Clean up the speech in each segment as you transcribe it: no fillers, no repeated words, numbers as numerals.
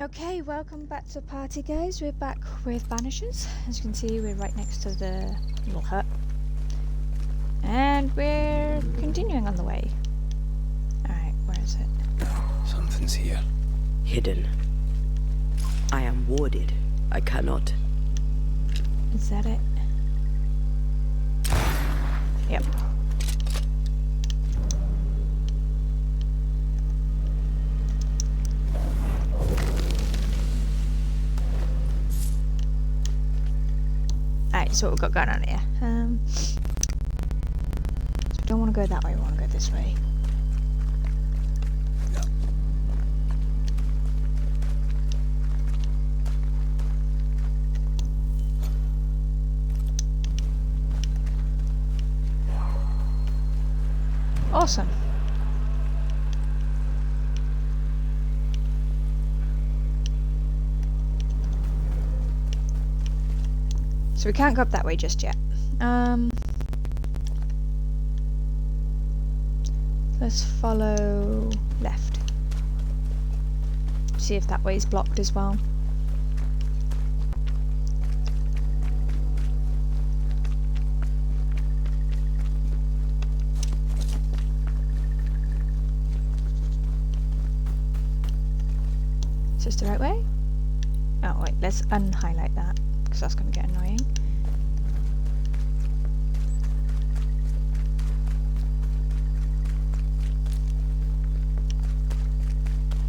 Okay, welcome back to the party, guys. We're back with Banishers. As you can see, we're right next to the little hut. And we're continuing on the way. Alright, where is it? Something's here. Hidden. I am warded. I cannot. Is that it? Yep. Alright, so what we've got going on here. So we don't want to go that way, we want to go this way. Awesome. So we can't go up that way just yet. Let's follow left. See if that way is blocked as well. Is this the right way? Oh wait, let's unhighlight that, because that's going to get annoying.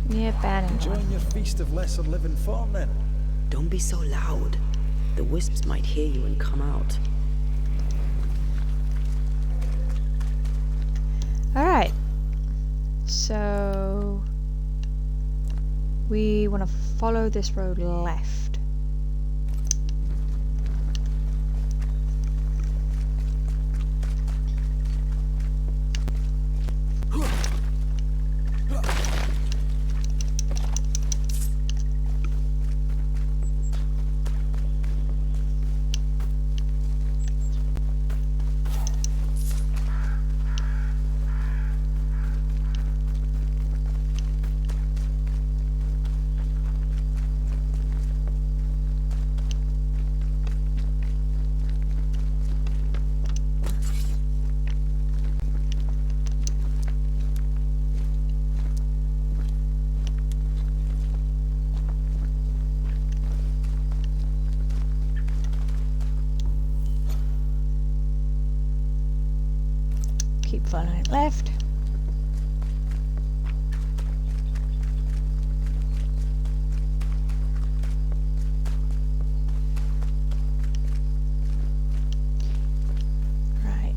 Yeah, bad. Enjoying your feast of lesser living form then? Don't be so loud. The wisps might hear you and come out. Alright. So we want to follow this road left. Keep following it left. Right,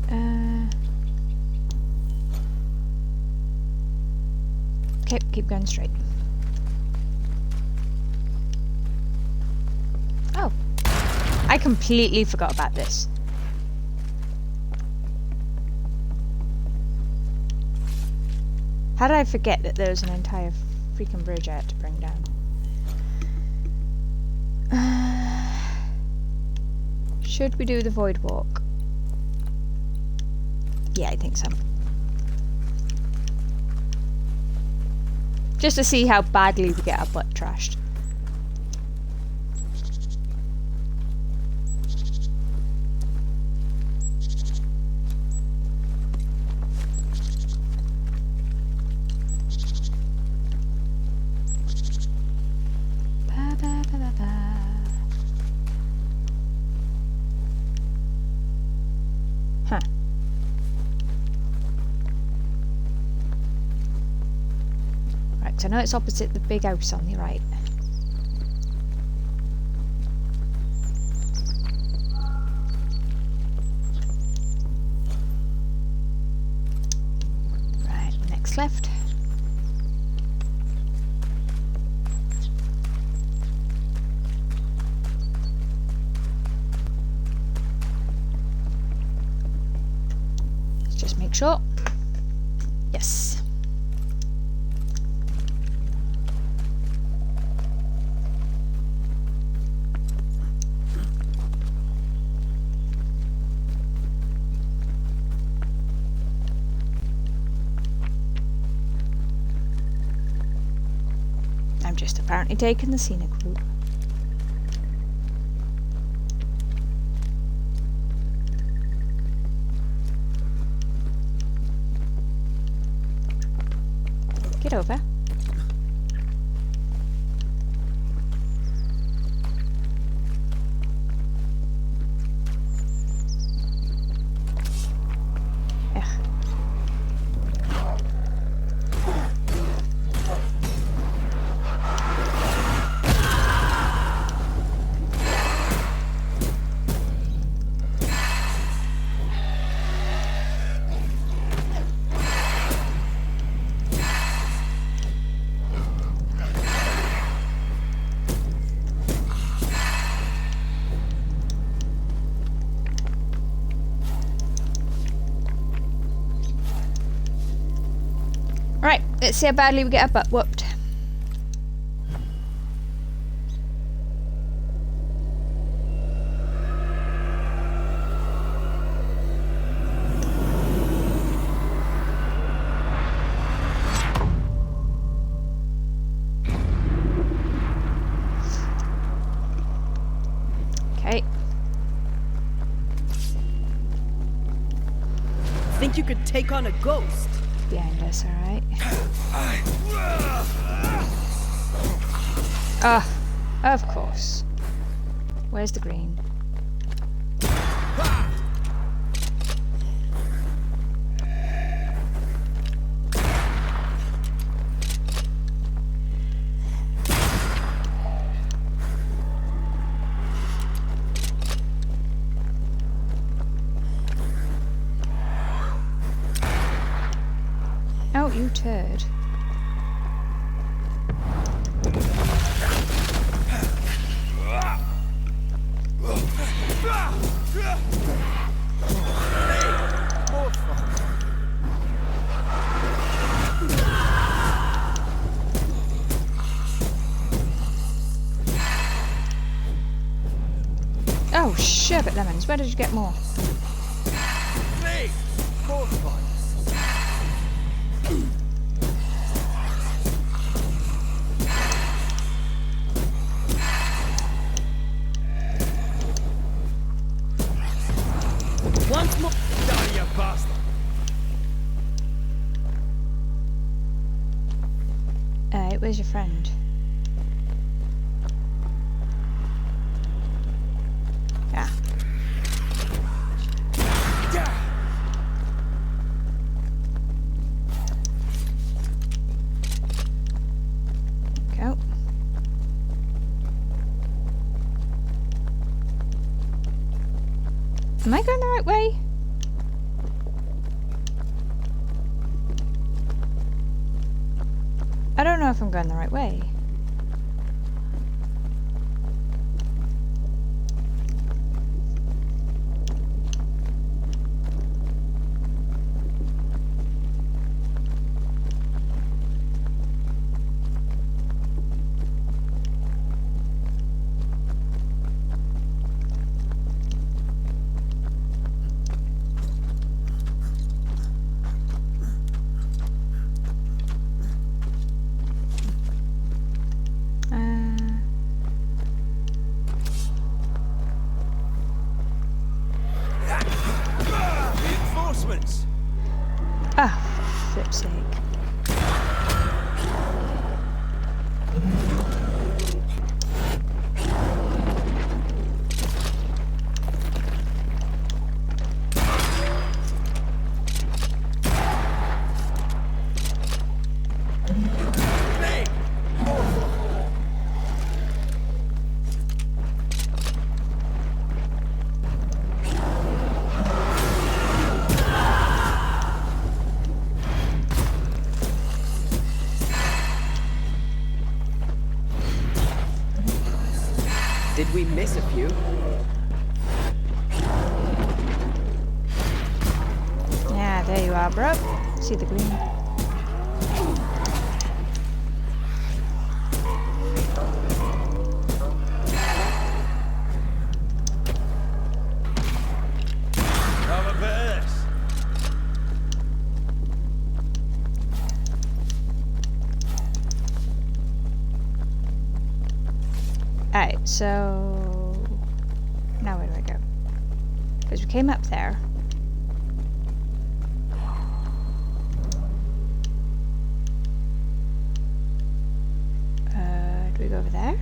okay, keep going straight. Oh, I completely forgot about this. How did I forget that there was an entire freaking bridge I had to bring down? Should we do the void walk? Yeah, I think so. Just to see how badly we get our butt trashed. Huh. Right, so I know it's opposite the big house on the right. Right, next left. Just make sure. Yes. I'm just apparently taking the scenic route. Get over. Right, let's see how badly we get our butt whooped. Okay. Think you could take on a ghost? Behind us, alright. Ah, of course. Where's the green? Oh, you turd. Oh, sherbet lemons. Where did you get more? Hey! More fun. Once more. Die, you bastard! Where's your friend? Yeah. Go. Am I going the right way? I don't know if I'm going the right way. Reinforcements! Ah, for flip's sake. Did we miss a few? Yeah, there you are, bro. See the green. Have a bit of this. Alright, so... Now where do I go? Because we came up there. Do we go over there?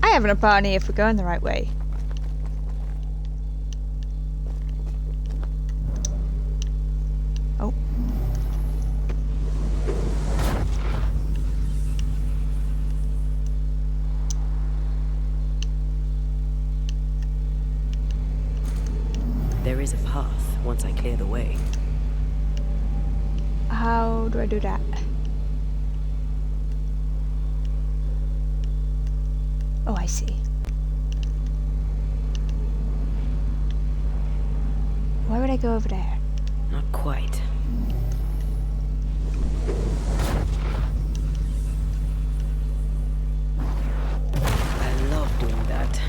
I haven't a party if we're going the right way. Oh. There is a path once I clear the way. How do I do that? Oh, I see. Why would I go over there? Not quite. I love doing that.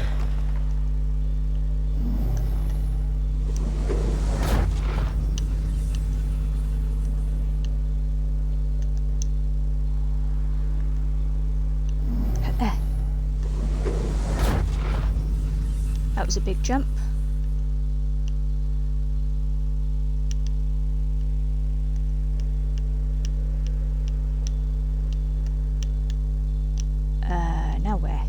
That was a big jump. Now where?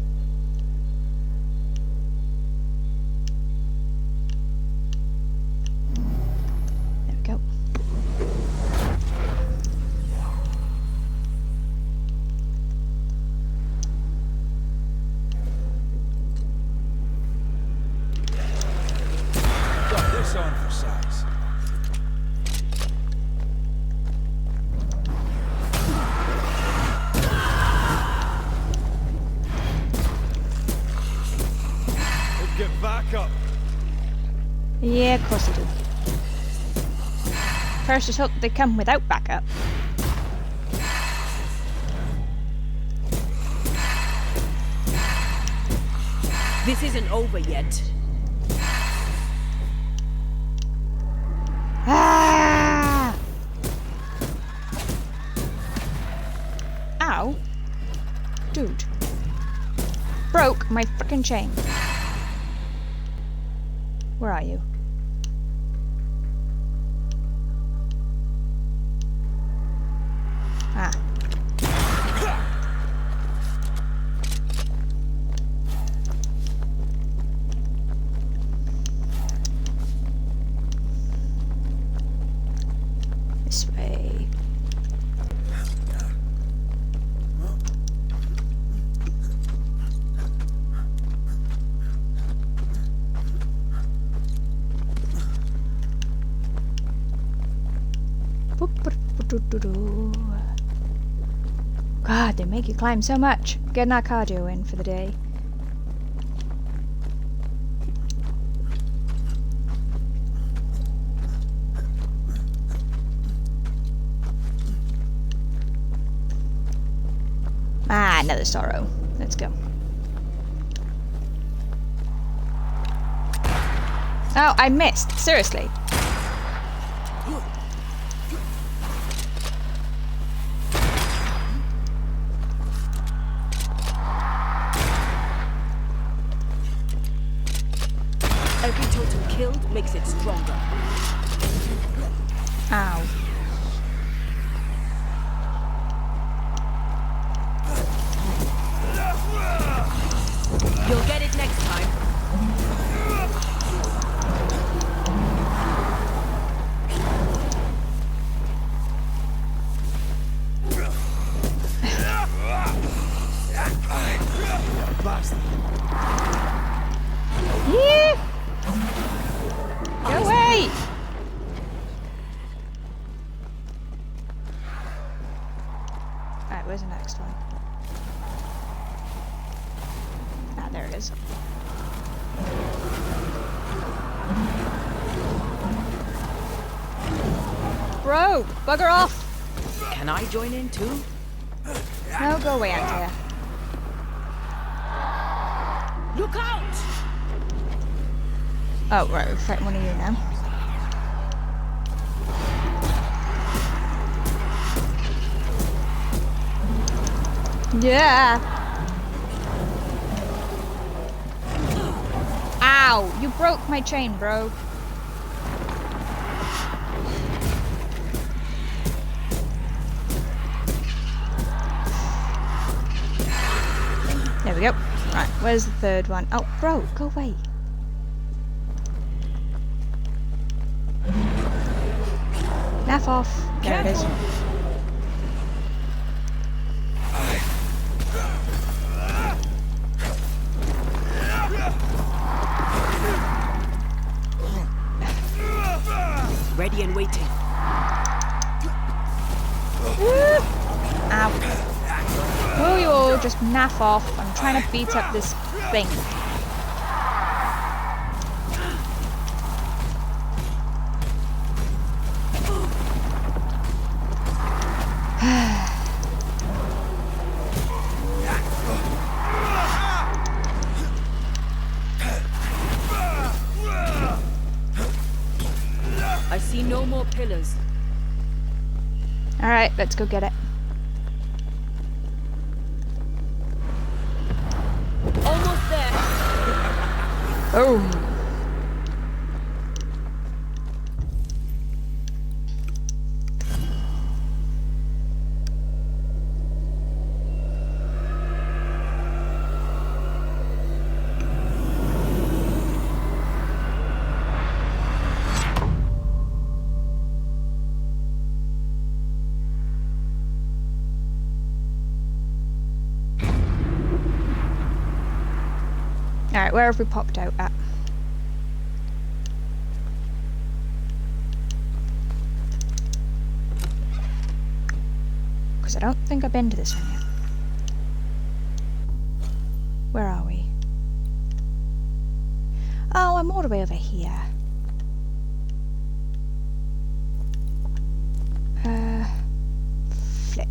There we go. Got this on for size. Let's get back up. Yeah, of course they do. First, just hope they come without backup. This isn't over yet. Ah! Ow. Dude. Broke my frickin' chain. Where are you? Ah. This way. God, they make you climb so much. Getting our cardio in for the day. Ah, another sorrow. Let's go. Oh, I missed. Seriously. Every totem killed makes it stronger. Ow. You'll get it next time. Bastard. Yeah. Go away! Alright, where's the next one? Ah, there it is. Bro! Bugger off! Can I join in too? No, go away, Antia. Look out! Oh, right, we're fighting one of you now. Yeah! Ow! You broke my chain, bro. There we go. Right, where's the third one? Oh, bro, go away. Naff off. There it is. Ready and waiting. Ow. Will you all just naff off? I'm trying to beat up this thing. I see no more pillars. Alright, let's go get it. Almost there. Boom. Alright, where have we popped out at? Because I don't think I've been to this one yet. Where are we? Oh, I'm all the way over here. Flip.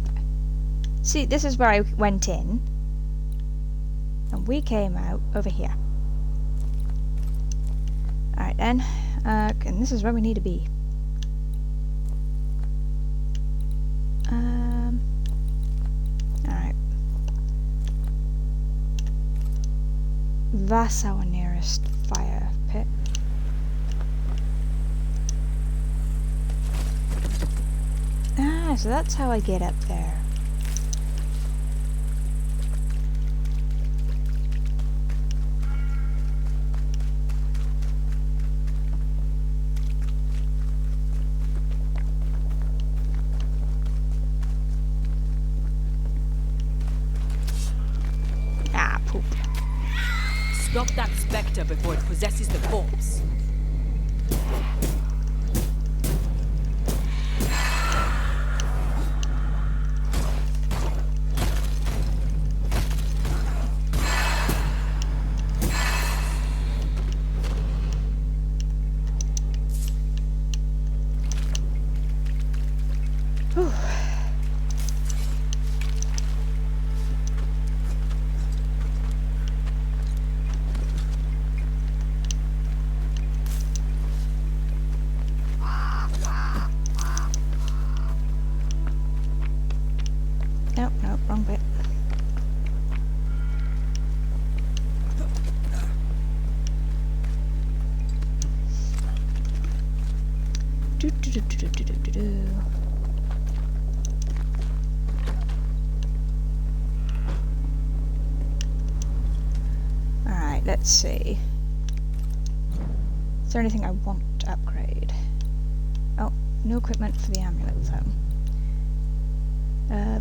See, this is where I went in. And we came out over here. Alright then. And this is where we need to be. Alright. That's our nearest fire pit. Ah, so that's how I get up there. Stop that spectre before it possesses the corpse. Whew. Nope, nope, wrong bit. Do. Alright, let's see. Is there anything I want to upgrade? Oh, no equipment for the amulet though.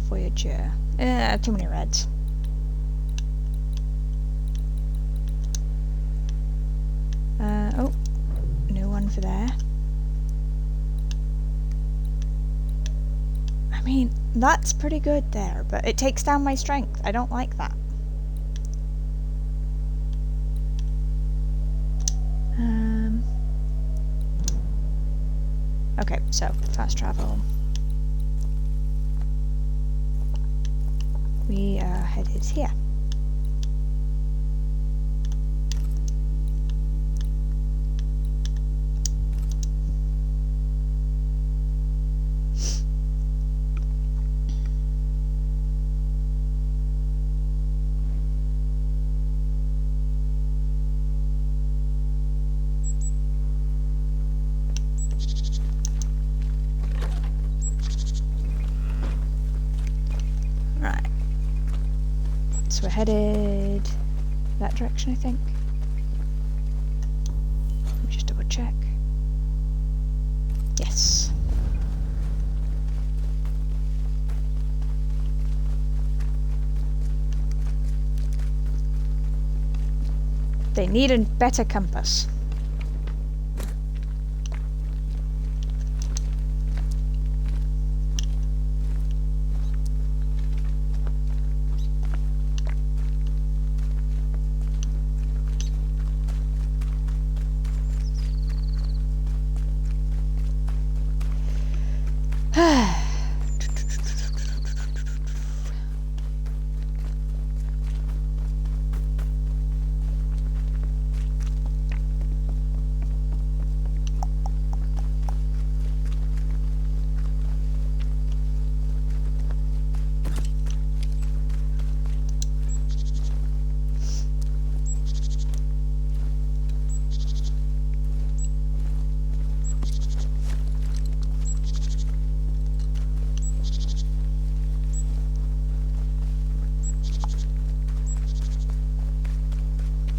Voyager. Too many reds. Oh, new one for there. I mean, that's pretty good there, but it takes down my strength. I don't like that. Okay, so fast travel. We are headed here. So we're headed that direction, I think. Let me just double check. Yes. They need a better compass.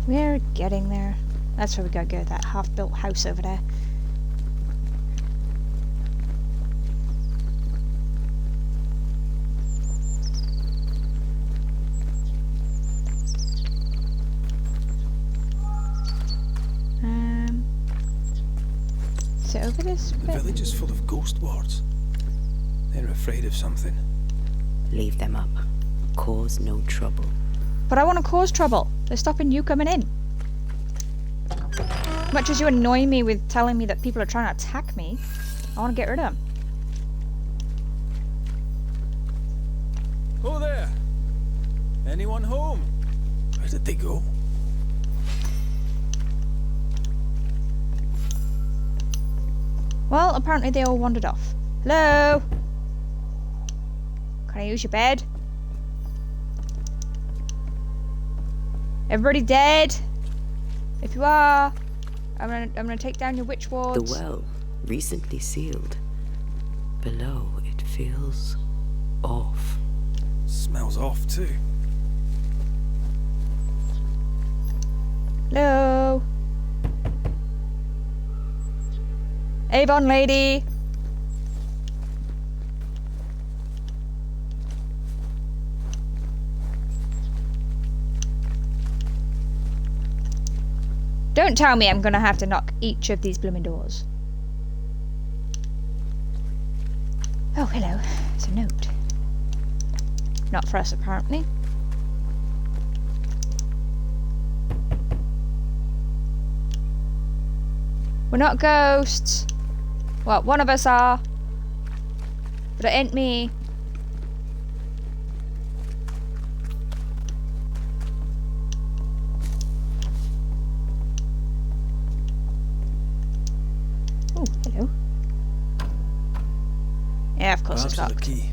We're getting there. That's where we gotta go, that half-built house over there. Is it over this The bit? village is full of ghost wards. They're afraid of something. Leave them up. Cause no trouble. But I want to cause trouble. They're stopping you coming in. Much as you annoy me with telling me that people are trying to attack me, I want to get rid of them. Oh there! Anyone home? Where did they go? Well, apparently they all wandered off. Hello? Can I use your bed? Everybody dead? If you are, I'm gonna take down your witch wards. The well, recently sealed. Below, it feels off. Smells off too. Hello? Avon lady? Don't tell me I'm gonna have to knock each of these blooming doors. Oh, hello. It's a note. Not for us, apparently. We're not ghosts. Well, one of us are. But it ain't me. Oh, hello. Yeah, of course it's Perhaps locked. there's a key.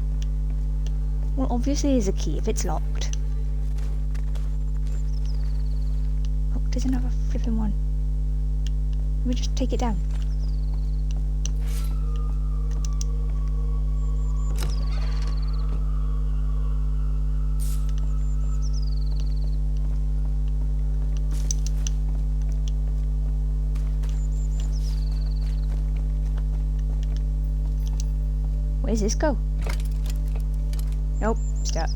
Well, obviously there's a key if it's locked. Oh, there's another flipping one. Let me just take it down. Where's this go? Nope, stuck.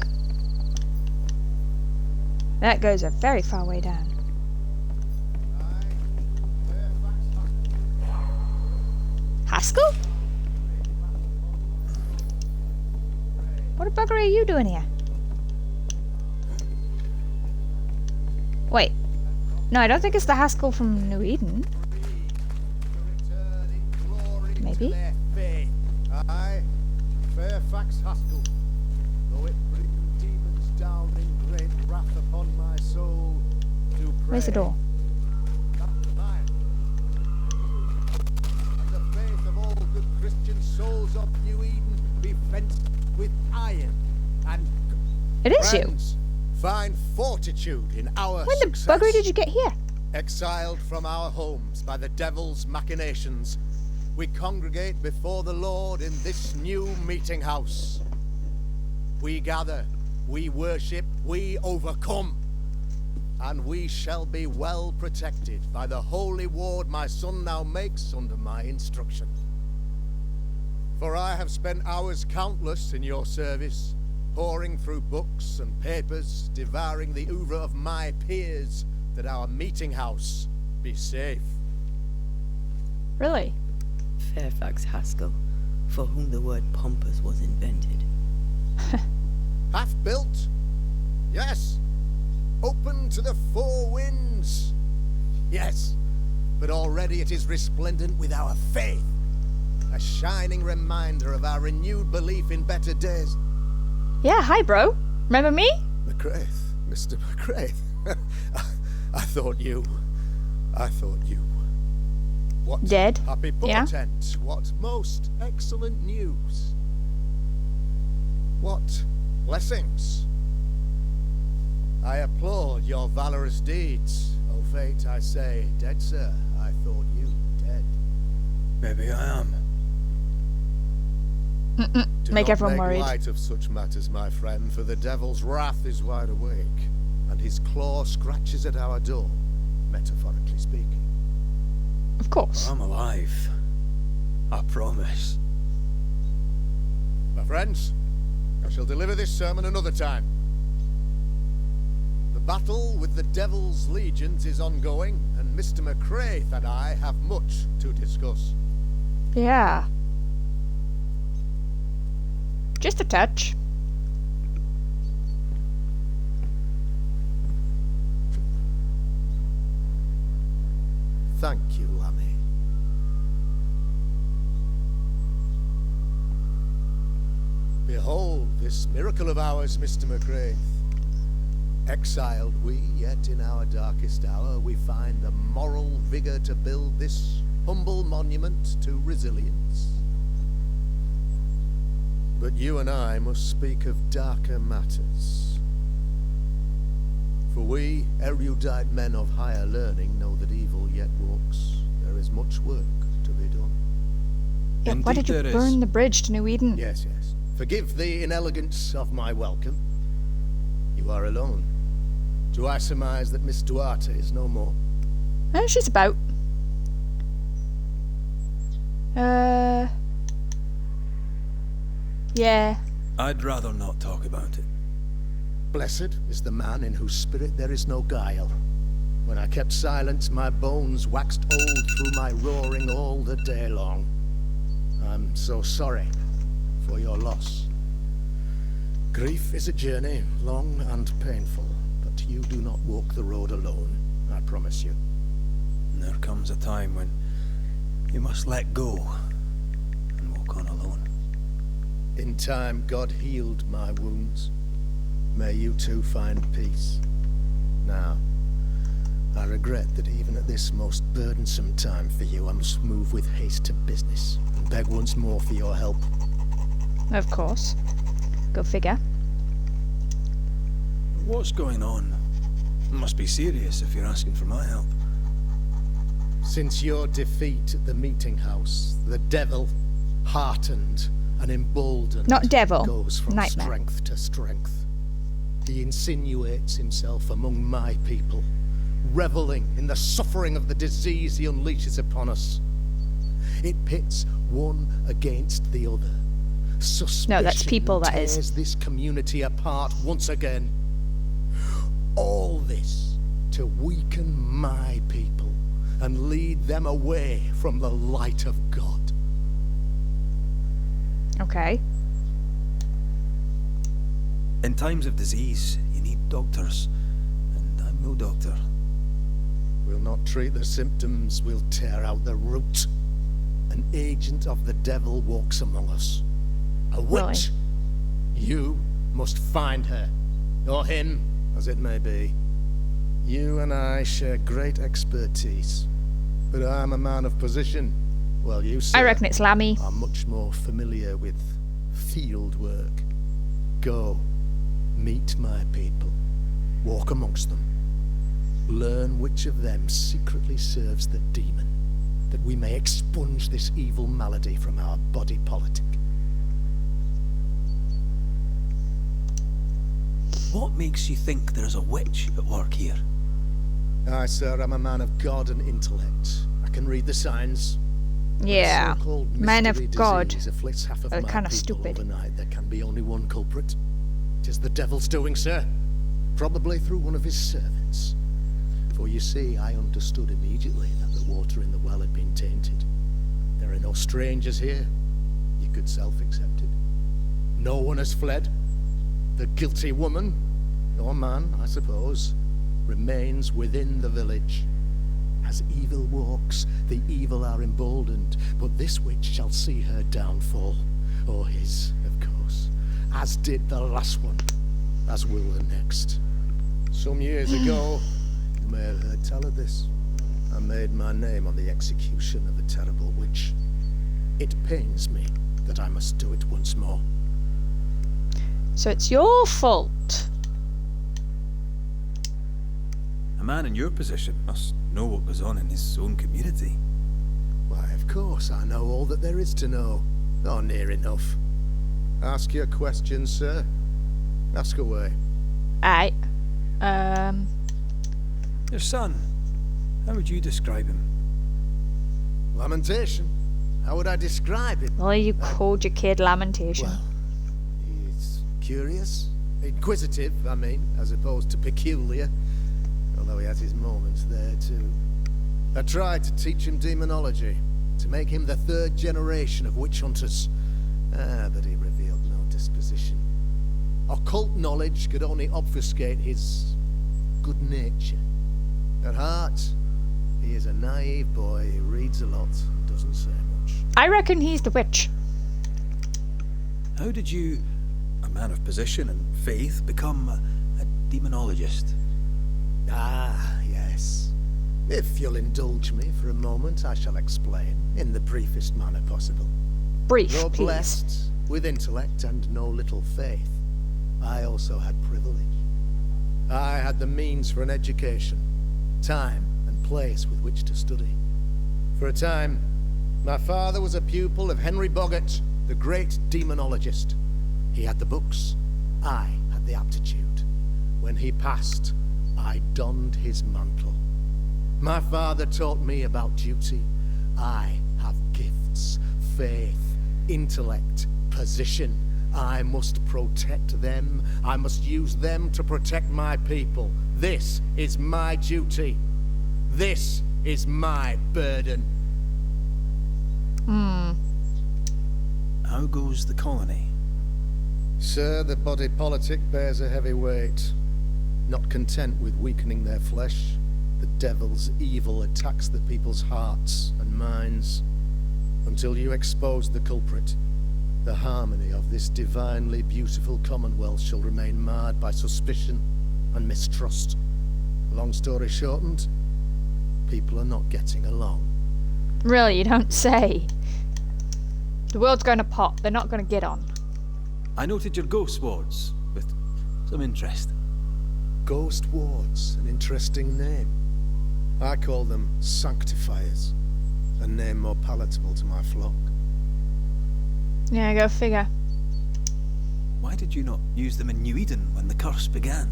That goes a very far way down. Haskell? What a bugger are you doing here? Wait. No, I don't think it's the Haskell from New Eden. Maybe? Aye, Fairfax Haskell. Though it bring demons down in great wrath upon my soul, to pray. Where's the door? And the faith of all good Christian souls of New Eden be fenced with iron and It is you. friends, find fortitude in our When the success. buggery did you get here? Exiled from our homes by the devil's machinations, we congregate before the Lord in this new meeting house. We gather we worship, we overcome. And we shall be well protected by the holy ward my son now makes under my instruction. For I have spent hours countless in your service, poring through books and papers, devouring the oeuvre of my peers, that our meeting house be safe. Really? Fairfax Haskell, for whom the word pompous was invented. Half built? Yes. Open to the four winds? Yes. But already it is resplendent with our faith. A shining reminder of our renewed belief in better days. Yeah, hi bro. Remember me? McCraith, Mr. McCraith. I thought you. What Dead? happy Yeah. portent. What most excellent news. What blessings. I applaud your valorous deeds. O fate, I say, dead sir, I thought you dead. Maybe I am. Do Make not everyone make worried. light of such matters, my friend, for the devil's wrath is wide awake, and his claw scratches at our door, metaphorically speaking. Of course. I'm alive. I promise. My friends, I shall deliver this sermon another time. The battle with the devil's legions is ongoing, and Mr. McCraith and I have much to discuss. Yeah. Just a touch. Thank you, Lammy. Behold this miracle of ours, Mr. McCraith. Exiled we, yet in our darkest hour we find the moral vigor to build this humble monument to resilience. But you and I must speak of darker matters. For we, erudite men of higher learning, know that evil yet walks. There is much work to be done. Yeah, why did you Indeed there burn is. the bridge to New Eden? Yes, yes. Forgive the inelegance of my welcome. You are alone. Do I surmise that Miss Duarte is no more? She's about. Yeah. I'd rather not talk about it. Blessed is the man in whose spirit there is no guile. When I kept silence, my bones waxed old through my roaring all the day long. I'm so sorry for your loss. Grief is a journey, long and painful, but you do not walk the road alone, I promise you. And there comes a time when you must let go and walk on alone. In time, God healed my wounds. May you too find peace. Now, I regret that even at this most burdensome time for you, I must move with haste to business and beg once more for your help. Of course. Go figure. What's going on? It must be serious if you're asking for my help. Since your defeat at the meeting house, the devil, heartened and emboldened, Not devil, goes from nightmare. strength to strength. He insinuates himself among my people, reveling in the suffering of the disease he unleashes upon us. It pits one against the other. Suspicion No, that's people, that is. tears this community apart once again. All this to weaken my people and lead them away from the light of God. Okay. In times of disease, you need doctors. And I'm no doctor. We'll not treat the symptoms, we'll tear out the root. An agent of the devil walks among us. A witch. You must find her. Or him, as it may be. You and I share great expertise. But I'm a man of position. Well, you, sir, I reckon it's Lammy. are much more familiar with field work. Go, meet my people, walk amongst them, learn which of them secretly serves the demon, that we may expunge this evil malady from our body politic. What makes you think there's a witch at work here? Aye, sir, I'm a man of God and intellect. I can read the signs. Yeah, So-called men of mystery God disease afflicts half of are my kind of people stupid. overnight. There can be only one culprit. 'Tis the devil's doing, sir. Probably through one of his servants. For you see, I understood immediately that the water in the well had been tainted. There are no strangers here. You could self-accept it. No one has fled. The guilty woman, or man, I suppose, remains within the village. As evil walks, the evil are emboldened, but this witch shall see her downfall. Or his, of course. As did the last one. As will the next. Some years ago, you may have heard tell of this. I made my name on the execution of a terrible witch. It pains me that I must do it once more. So it's your fault. A man in your position must know what goes on in his own community. Why, of course, I know all that there is to know. Or near enough. Ask your questions, sir. Ask away. Aye. Your son, how would you describe him? Lamentation? How would I describe it? Well, you called your kid Lamentation. Well, he's curious. Inquisitive, I mean, as opposed to peculiar. Although he has his moments there, too. I tried to teach him demonology, to make him the third generation of witch hunters. But he revealed no disposition. Occult knowledge could only obfuscate his good nature. At heart, he is a naive boy who reads a lot and doesn't say much. I reckon he's the witch. How did you, a man of position and faith, become a demonologist? Ah, yes. If you'll indulge me for a moment, I shall explain in the briefest manner possible. Brief, Though please. blessed with intellect and no little faith, I also had privilege. I had the means for an education, time and place with which to study. For a time, my father was a pupil of Henry Boggart, the great demonologist. He had the books, I had the aptitude. When he passed, I donned his mantle. My father taught me about duty. I have gifts, faith, intellect, position. I must protect them. I must use them to protect my people. This is my duty. This is my burden. How goes the colony? Sir, the body politic bears a heavy weight. Not content with weakening their flesh, the devil's evil attacks the people's hearts and minds. Until you expose the culprit, the harmony of this divinely beautiful commonwealth shall remain marred by suspicion and mistrust. Long story shortened, people are not getting along. Really, you don't say. The world's going to pop. They're not going to get on. I noted your ghost wards with some interest. Ghost wards, an interesting name. I call them sanctifiers, a name more palatable to my flock. Yeah, go figure. Why did you not use them in New Eden when the curse began?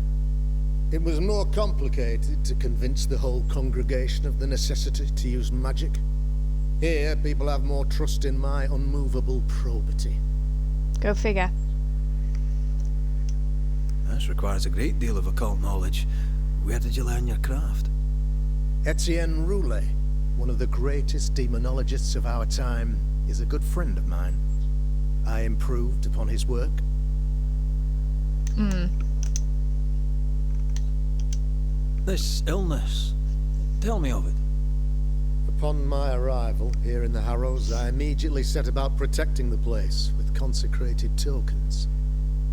It was more complicated to convince the whole congregation of the necessity to use magic. Here, people have more trust in my unmovable probity. Go figure. This requires a great deal of occult knowledge. Where did you learn your craft? Etienne Roulet, one of the greatest demonologists of our time, is a good friend of mine. I improved upon his work. This illness, tell me of it. Upon my arrival here in the Harrows, I immediately set about protecting the place with consecrated tokens.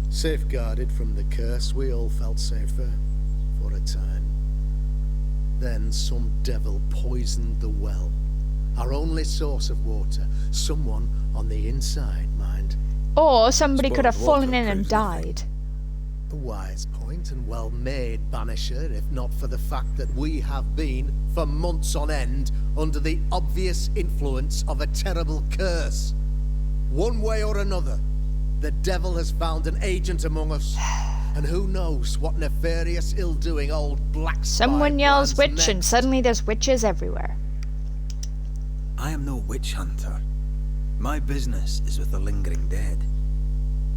Safeguarded from the curse, we all felt safer for a time. Then some devil poisoned the well, our only source of water. Someone on the inside, mind. Or somebody could have Spoiled fallen water in and proves nothing. died. A wise point and well made, Banisher, if not for the fact that we have been, for months on end, under the obvious influence of a terrible curse. One way or another, the devil has found an agent among us. And who knows what nefarious ill-doing old black spy Someone yells plans witch and next. suddenly there's witches everywhere. I am no witch hunter. My business is with the lingering dead.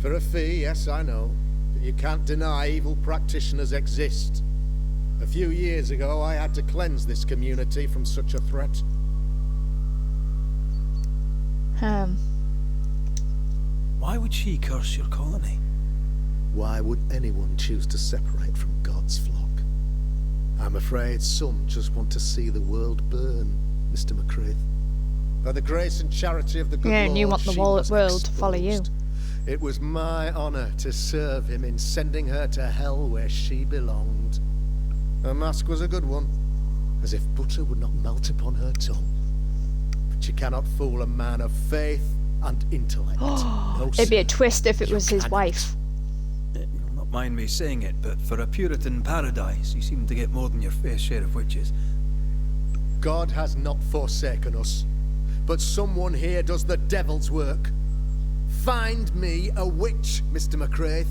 For a fee, yes, I know. But you can't deny evil practitioners exist. A few years ago, I had to cleanse this community from such a threat. Why would she curse your colony? Why would anyone choose to separate from God's flock? I'm afraid some just want to see the world burn, Mr. McCraith. By the grace and charity of the good Yeah, Lord, and you want the she world was to follow you. exposed. It was my honor to serve him in sending her to hell where she belonged. Her mask was a good one, as if butter would not melt upon her tongue. But you cannot fool a man of faith and intellect. No, It'd be a sir. twist if it You was his cannot. wife. You'll not mind me saying it, but for a Puritan paradise, you seem to get more than your fair share of witches. God has not forsaken us, but someone here does the devil's work. Find me a witch, Mr. McCraith.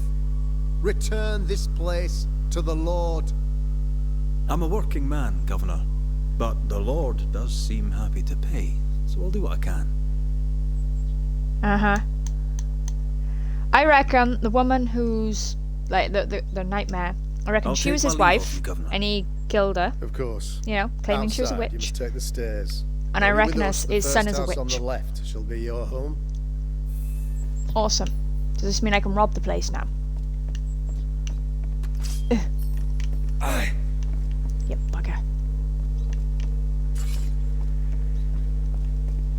Return this place to the Lord. I'm a working man, Governor, but the Lord does seem happy to pay, so I'll do what I can. I reckon the woman who's like the nightmare. I reckon I'll she take was my his leave wife, of you, Governor. and he killed her. Of course. You know, claiming she was a Outside, You witch. must take the stairs. And I Only with reckon us, the his son first is a house on witch. the left shall be your home. Awesome. Does this mean I can rob the place now? Aye. Yep, bugger.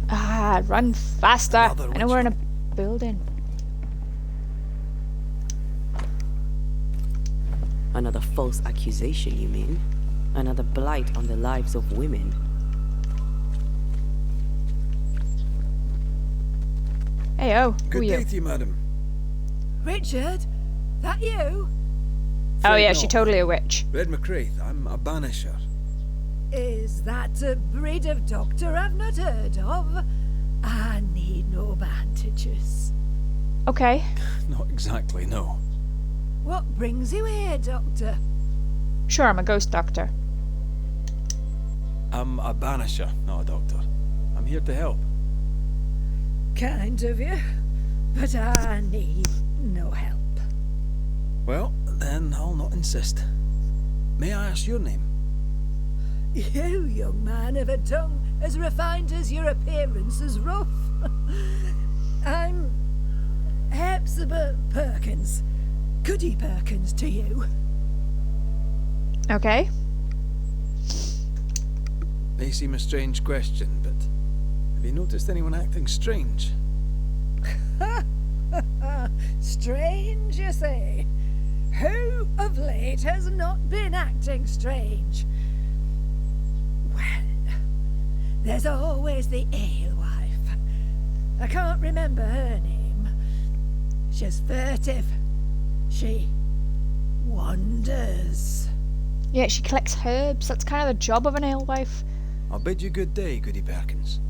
Ah, run faster! Another I know witch we're in a building. Another false accusation, you mean? Another blight on the lives of women? Hey, oh, who Good are you? day to you, madam. Richard? That you? Oh Afraid yeah, not. she's totally a witch. Red McCraith, I'm a banisher. Is that a breed of doctor I've not heard of? I need no bandages. Okay. Not exactly, no. What brings you here, doctor? Sure, I'm a ghost doctor. I'm a banisher, not a doctor. I'm here to help. Kind of you, but I need no help. Well, then I'll not insist. May I ask your name? You, young man, have a tongue as refined as your appearance is rough. I'm Hepzibah Perkins. Goody Perkins to you. Okay. May seem a strange question, but have you noticed anyone acting strange? Strange, you say? Who of late has not been acting strange? Well, there's always the alewife. I can't remember her name. She's furtive. She wanders. Yeah, she collects herbs. That's kind of the job of an alewife. I'll bid you good day, Goody Perkins.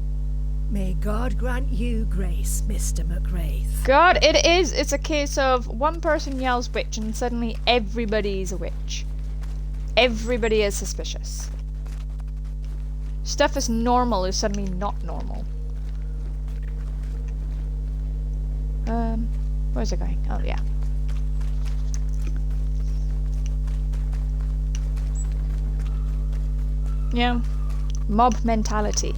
May God grant you grace, Mr. McCraith. God, it is. It's a case of one person yells witch and suddenly everybody's a witch. Everybody is suspicious. Stuff is normal is suddenly not normal. Where's it going? Oh, yeah. Yeah. Mob mentality.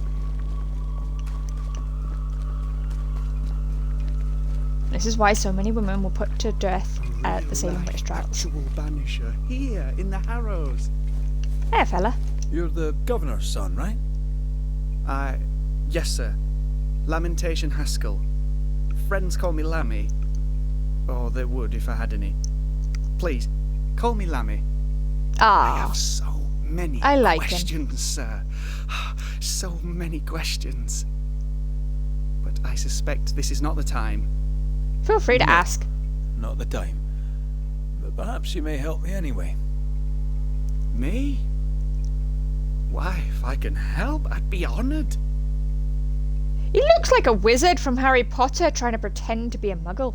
This is why so many women were put to death at the Salem witch trials. Actual Banisher here in the Harrows. Hey, fella. You're the governor's son, right? Yes, sir. Lamentation Haskell. Friends call me Lammy. Or they would if I had any. Please, call me Lammy. I Ah. have so many I like him. questions, sir. So many questions. But I suspect this is not the time. Feel free to No. ask. Not the time. But perhaps you may help me anyway. Me? Why, if I can help, I'd be honoured. He looks like a wizard from Harry Potter trying to pretend to be a muggle.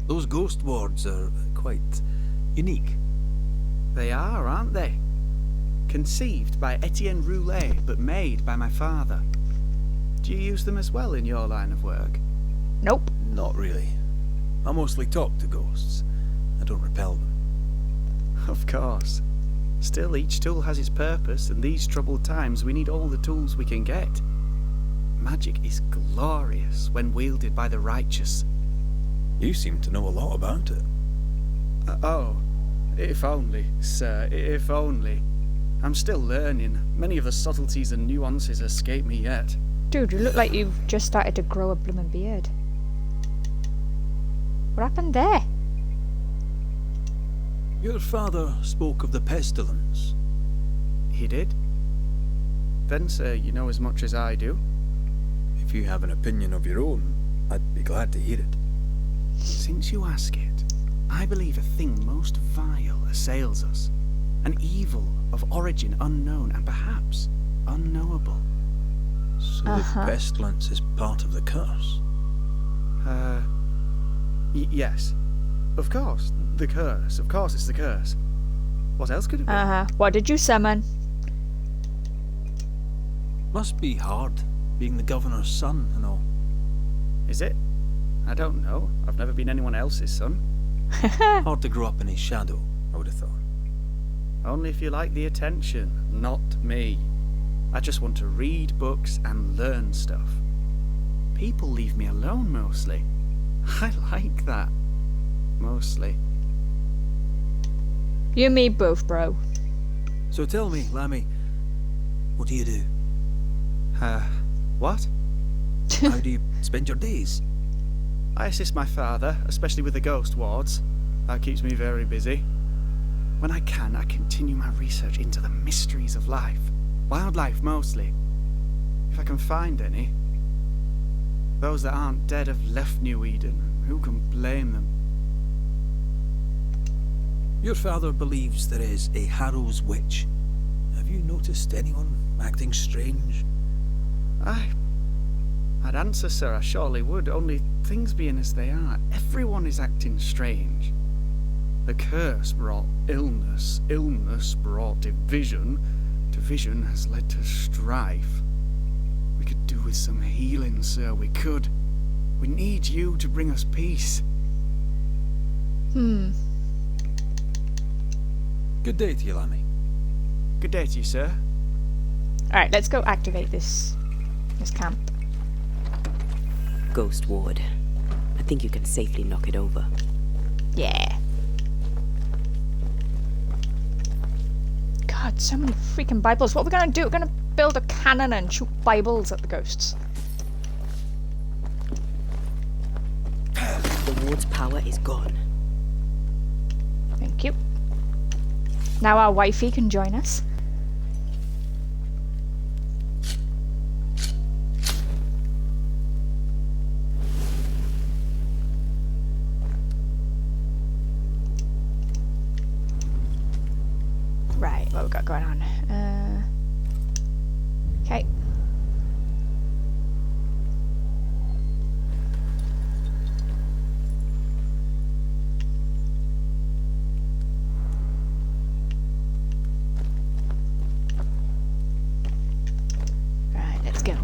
Those ghost wards are quite unique. They are, aren't they? Conceived by Etienne Roulet, but made by my father. Do you use them as well in your line of work? Nope. Not really. I mostly talk to ghosts. I don't repel them. Of course. Still, each tool has its purpose, and these troubled times we need all the tools we can get. Magic is glorious when wielded by the righteous. You seem to know a lot about it. Oh, if only, sir, if only. I'm still learning. Many of the subtleties and nuances escape me yet. Dude, you look like you've just started to grow a blooming beard. What happened there? Your father spoke of the pestilence. He did? Then, sir, you know as much as I do. If you have an opinion of your own, I'd be glad to hear it. Since you ask it, I believe a thing most vile assails us. An evil of origin unknown and perhaps unknowable. So the pestilence is part of the curse? Yes. Of course, the curse. Of course it's the curse. What else could it be? What did you summon? Must be hard, being the governor's son and all. Is it? I don't know. I've never been anyone else's son. Hard to grow up in his shadow, I would have thought. Only if you like the attention, not me. I just want to read books and learn stuff. People leave me alone mostly. I like that. Mostly. You and me both, bro. So tell me, Lammy, what do you do? What? How do you spend your days? I assist my father, especially with the ghost wards. That keeps me very busy. When I can, I continue my research into the mysteries of life. Wildlife, mostly. If I can find any. Those that aren't dead have left New Eden. Who can blame them? Your father believes there is a Harrow's witch. Have you noticed anyone acting strange? I'd answer, sir, I surely would, only things being as they are, everyone is acting strange. The curse brought illness, illness brought division, division has led to strife. We could do with some healing, sir, we could. We need you to bring us peace. Good day to you, Lammy. Good day to you, sir. Alright, let's go activate this camp. Ghost ward. I think you can safely knock it over. Yeah. God, so many freaking Bibles. What are we gonna do? We're gonna build a cannon and shoot Bibles at the ghosts. The ward's power is gone. Thank you. Now our wifey can join us. Right, what we got going on? Okay. Right, let's go.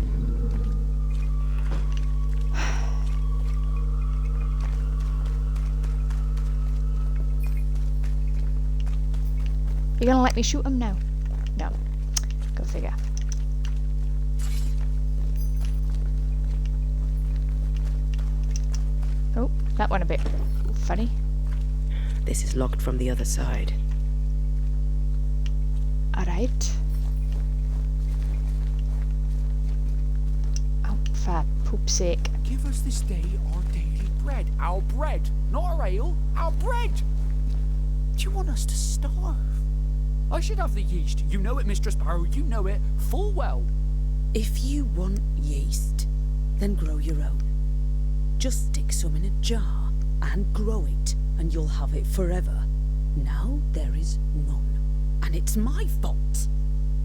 You gonna let me shoot him now? No. Go figure. Oh, that one a bit funny. This is locked from the other side. Alright. Oh, for poop's sake. Give us this day our daily bread. Our bread, not our ale, our bread. Do you want us to starve? I should have the yeast. You know it, Mistress Barrow. You know it full well. If you want yeast, then grow your own. Just stick some in a jar and grow it, and you'll have it forever. Now there is none, and it's my fault.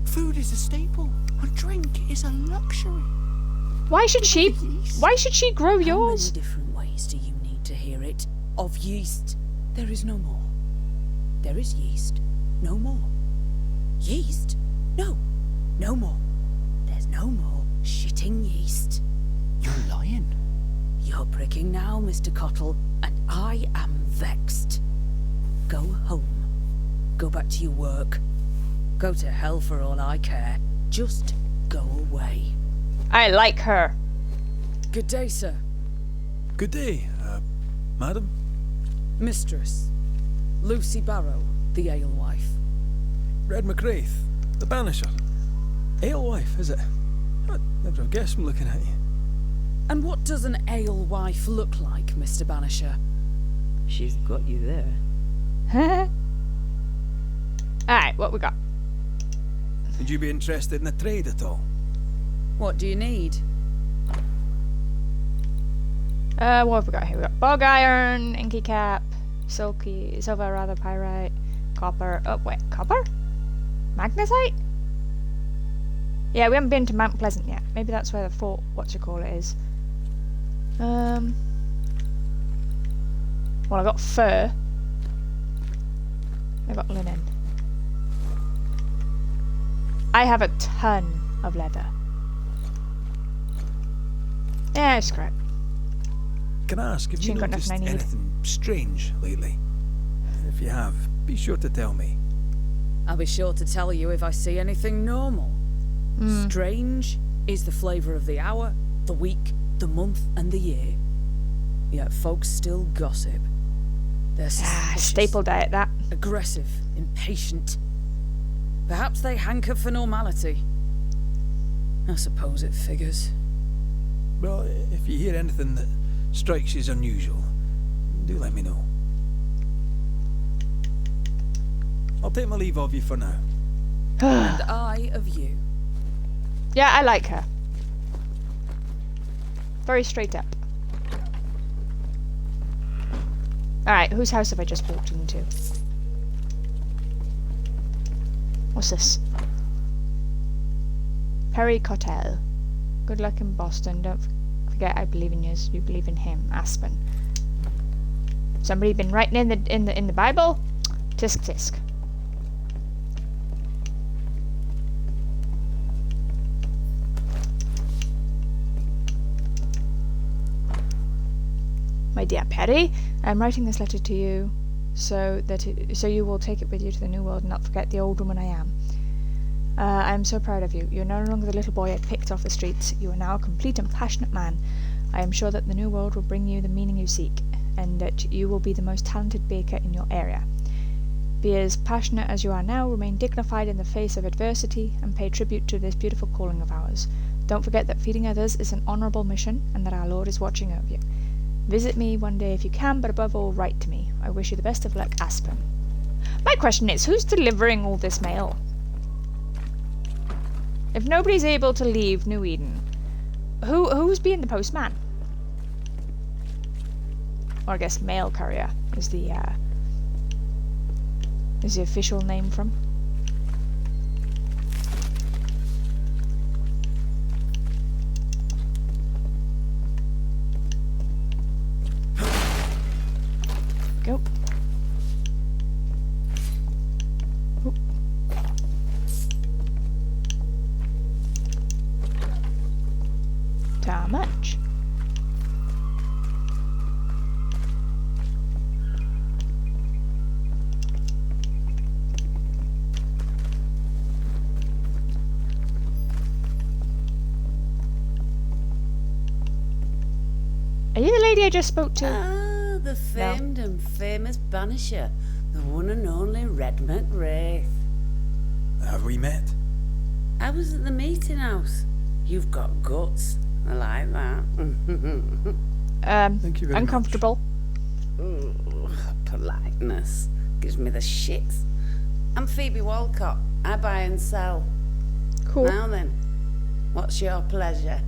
Food is a staple, and drink is a luxury. Why should she grow How yours? many different ways do you need to hear it. Of yeast, there is no more. There is yeast, no more. Yeast? No, no more. There's no more shitting yeast. You're lying. You're pricking now, Mr. Cottle, and I am vexed. Go home. Go back to your work. Go to hell for all I care. Just go away. I like her. Good day, sir. Good day, madam. Mistress. Lucy Barrow, the alewife. Red McGrath, the Banisher. Alewife, is it? I'd never have guessed from looking at you. And what does an alewife look like, Mr. Banisher? She's got you there. Alright, what we got? Would you be interested in a trade at all? What do you need? What have we got here? We got bog iron, inky cap, silver rather, pyrite, copper. Oh wait, copper? Magnesite? Yeah, we haven't been to Mount Pleasant yet. Maybe that's where the fort, is. Well, I got fur. I got linen. I have a ton of leather. Yeah, scrap. Can I ask, have She you ain't got noticed nothing I need. anything strange lately? If you have, be sure to tell me. I'll be sure to tell you if I see anything normal. Strange is the flavour of the hour, the week, the month, and the year. Yet folks still gossip. They're suspicious, Staple diet, that. aggressive, impatient. Perhaps they hanker for normality. I suppose it figures. Well, if you hear anything that strikes you as unusual, do let me know. I'll take my leave of you for now. And I of you. Yeah, I like her. Very straight up. Alright, whose house have I just walked into? What's this? Perry Cotell. Good luck in Boston. Don't forget I believe in you as you believe in him. Aspen. Somebody been writing in the Bible? Tisk tisk. My dear Perry, I am writing this letter to you so you will take it with you to the new world and not forget the old woman I am. I am so proud of you. You are no longer the little boy I picked off the streets. You are now a complete and passionate man. I am sure that the new world will bring you the meaning you seek, and that you will be the most talented baker in your area. Be as passionate as you are now, remain dignified in the face of adversity, and pay tribute to this beautiful calling of ours. Don't forget that feeding others is an honourable mission, and that our Lord is watching over you. Visit me one day if you can, but above all, write to me. I wish you the best of luck, Aspen. My question is, who's delivering all this mail? If nobody's able to leave New Eden, who's being the postman? Or I guess mail courier is the official name from. Go. Oop. How much? Are you the lady I just spoke to? Ah, the famed and famous Banisher, the one and only Red McGrath. Have we met? I was at the meeting house. You've got guts. I like that. Thank you very uncomfortable. Ooh, politeness gives me the shits. I'm Phoebe Walcott. I buy and sell. Cool. Now then, what's your pleasure?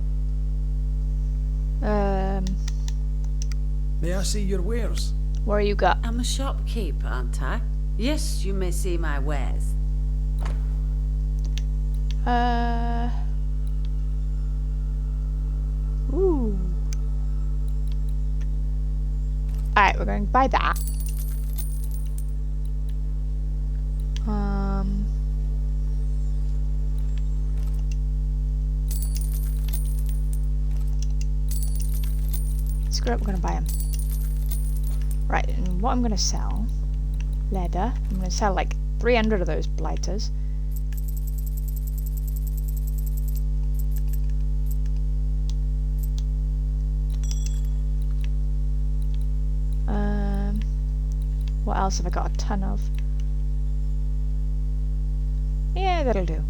May I see your wares? What you got? I'm a shopkeeper, aren't I? Yes, you may see my wares. Ooh. Alright, we're going to buy that. Screw it, we're going to buy them. Right, and what I'm going to sell... leather. I'm going to sell like 300 of those blighters. What else have I got a ton of? Yeah, that'll do.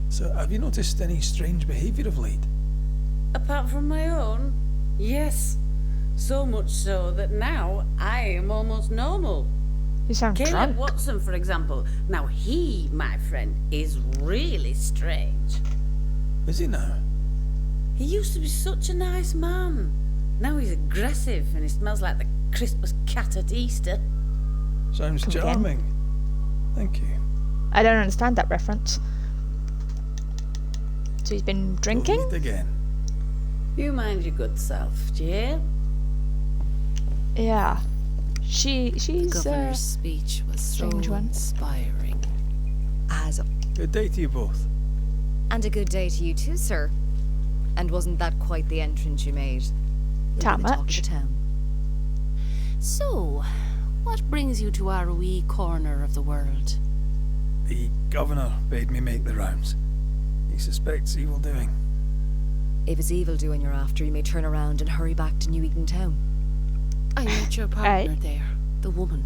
So, have you noticed any strange behaviour of late? Apart from my own? Yes. So much so that now I am almost normal. You sound Caleb drunk. Wattson, for example. Now he, my friend, is really strange. Is he now? He used to be such a nice man. Now he's aggressive and he smells like the Christmas cat at Easter. Sounds Come again. charming. Thank you. I don't understand that reference. So he's been drinking? We'll meet again. You mind your good self, do you hear? Yeah. She's Governor's speech was so strange one. inspiring. As Good day to you both. and a good day to you too, sir. And wasn't that quite the entrance you made? You'll Ta be the talk of much. the town. So, what brings you to our wee corner of the world? The governor bade me make the rounds. He suspects evil doing. If it's evil doing you're after, you may turn around and hurry back to New Eden Town. I met your Aye. partner there, the woman.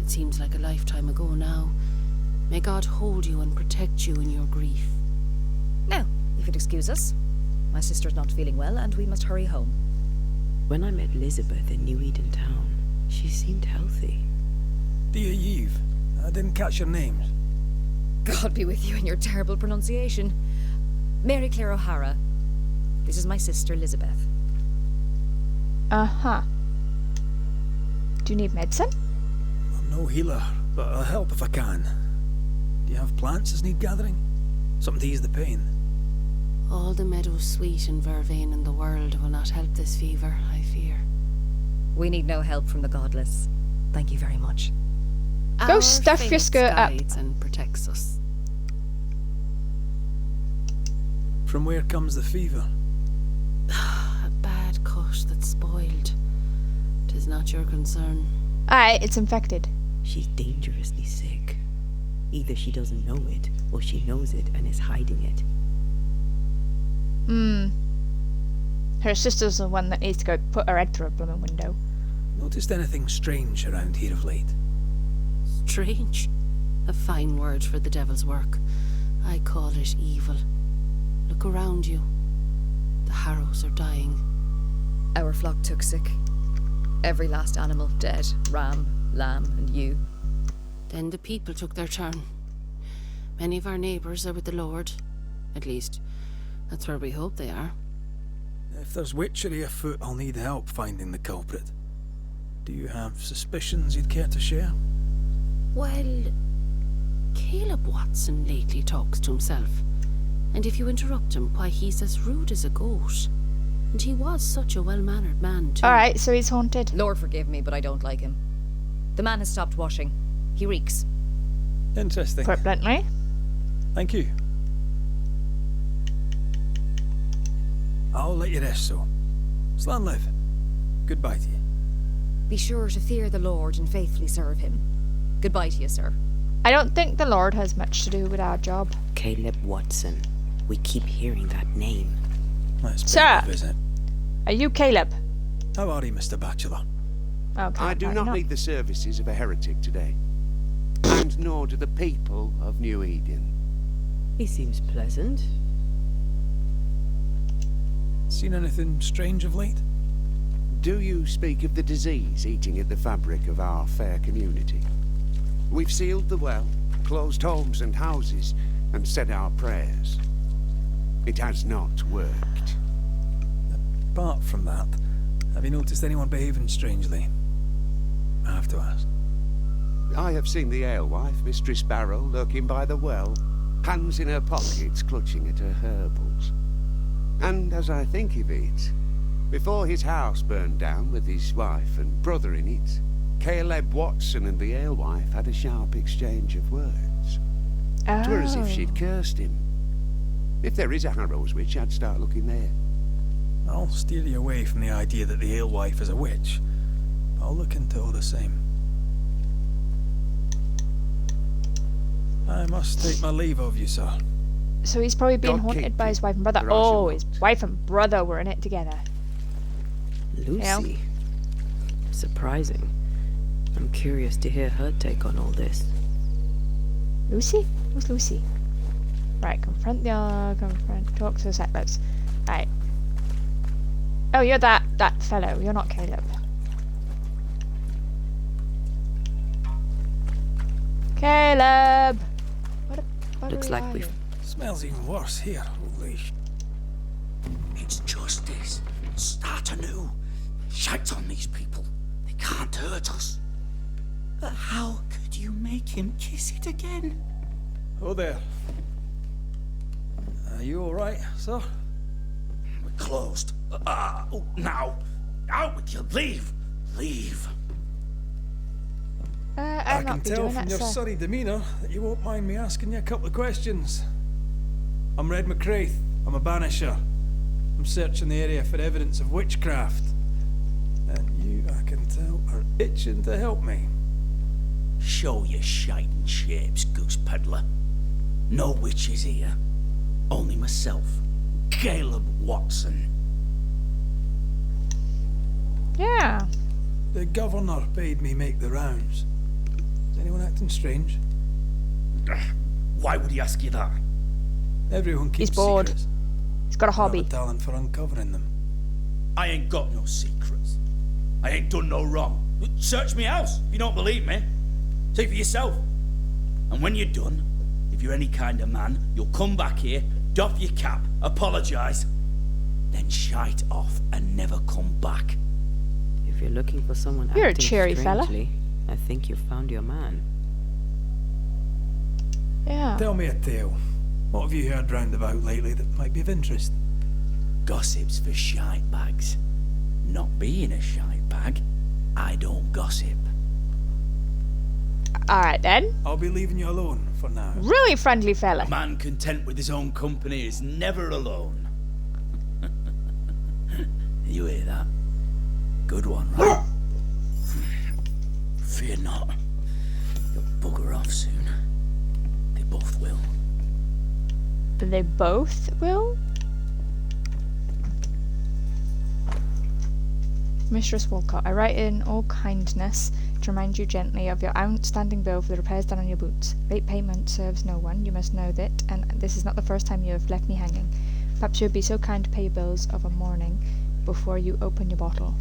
It seems like a lifetime ago now. May God hold you and protect you in your grief. Now, if you'd excuse us, my sister's not feeling well and we must hurry home. When I met Elizabeth in New Eden Town, she seemed healthy. Dear Eve, I didn't catch your names. God be with you and your terrible pronunciation. Mary Claire O'Hara. This is my sister, Elizabeth. Uh-huh. Do you need medicine? I'm no healer, but I'll help if I can. Do you have plants as need gathering? Something to ease the pain? All the meadows sweet and vervain in the world will not help this fever, I fear. We need no help from the godless. Thank you very much. Go Our stuff your faith skirt up. guides and protects us. From where comes the fever? A bad cut that's spoiled. 'Tis not your concern. Alright, it's infected. She's dangerously sick. Either she doesn't know it, or she knows it and is hiding it. Her sister's the one that needs to go put her head through a blooming window. Noticed anything strange around here of late? Strange. A fine word for the devil's work. I call it evil. Look around you. The harrows are dying. Our flock took sick. Every last animal dead. Ram, lamb, and ewe. Then the people took their turn. Many of our neighbours are with the Lord. At least, that's where we hope they are. If there's witchery afoot, I'll need help finding the culprit. Do you have suspicions you'd care to share? Well, Caleb Wattson lately talks to himself. And if you interrupt him, why, he's as rude as a goat. And he was such a well-mannered man, too. Alright, so he's haunted. Lord forgive me, but I don't like him. The man has stopped washing. He reeks. Interesting. Put it bluntly. Thank you. I'll let you rest, so. Slan live. Goodbye to you. Be sure to fear the Lord and faithfully serve him. Goodbye to you, sir. I don't think the Lord has much to do with our job. Caleb Wattson. We keep hearing that name. Let's pay Sir. a visit. Are you Caleb? How are you, Mr. Bachelor? Okay, I do apparently not need the services of a heretic today. And nor do the people of New Eden. He seems pleasant. Seen anything strange of late? Do you speak of the disease eating at the fabric of our fair community? We've sealed the well, closed homes and houses, and said our prayers. It has not worked. Apart from that, have you noticed anyone behaving strangely? I have to ask. I have seen the alewife, Mistress Barrow, lurking by the well, hands in her pockets clutching at her herbals. And as I think of it, Before his house burned down with his wife and brother in it, Caleb Wattson and the alewife had a sharp exchange of words. Oh. 'Twere as if she'd cursed him. If there is a Harrow's witch, I'd start looking there. I'll steer you away from the idea that the alewife is a witch. I'll look into all the same. I must take my leave of you, sir. So he's probably being God haunted keep by you. his wife and brother. There are some Oh, his ones. wife and brother were in it together. Lucy. Surprising. I'm curious to hear her take on all this. Lucy? Who's Lucy? Right, talk to the settlers. Right. Oh, you're that fellow. You're not Caleb. Caleb! What Looks like we've... Smells even worse here. Holy sh... It's justice. Start anew. Shout on these people. They can't hurt us. But how could you make him kiss it again? Oh there. Are you alright, sir? We're closed. Now. Out with you. Leave. Leave. I I'll can not be tell doing from that, your sir. sunny demeanour that you won't mind me asking you a couple of questions. I'm Red McCraith. I'm a Banisher. I'm searching the area for evidence of witchcraft. And you, I can tell, are itching to help me. Show your shining shapes, goose peddler. No witches here. Only myself, Caleb Wattson. Yeah. The governor bade me make the rounds. Is anyone acting strange? Why would he ask you that? Everyone keeps He's bored. secrets. He's got a I have hobby. a talent for uncovering them. I ain't got no secrets. I ain't done no wrong. Search me house if you don't believe me. See for yourself. And when you're done, if you're any kind of man, you'll come back here, doff your cap, apologise, then shite off and never come back. If you're looking for someone You're a acting cheery fella. strangely, I think you've found your man. Yeah. Tell me a tale. What have you heard round about lately that might be of interest? Gossip's for shite bags. Not being a shite bag, I don't gossip. Alright then. I'll be leaving you alone for now. Really friendly fella. A man content with his own company is never alone. You hear that? Good one, right? Fear not. You'll bugger off soon. They both will. They both will? Mistress Walcott, I write in all kindness to remind you gently of your outstanding bill for the repairs done on your boots. Late payment serves no one, you must know that, and this is not the first time you have left me hanging. Perhaps you would be so kind to pay your bills of a morning before you open your bottle.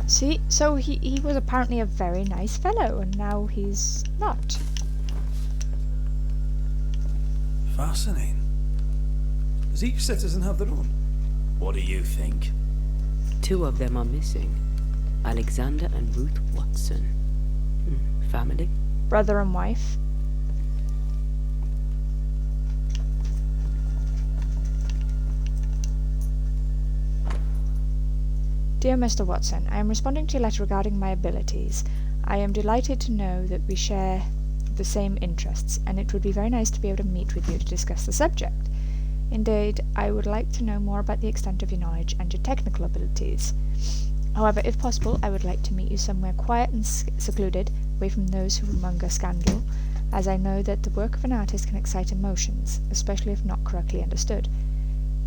See, so he was apparently a very nice fellow, and now he's not. Fascinating. Does each citizen have their own? What do you think? 2 of them are missing. Alexander and Ruth Wattson. Family? Brother and wife. Dear Mr. Watson, I am responding to your letter regarding my abilities. I am delighted to know that we share the same interests, and it would be very nice to be able to meet with you to discuss the subject. Indeed, I would like to know more about the extent of your knowledge and your technical abilities. However, if possible, I would like to meet you somewhere quiet and secluded, away from those who monger scandal, as I know that the work of an artist can excite emotions, especially if not correctly understood.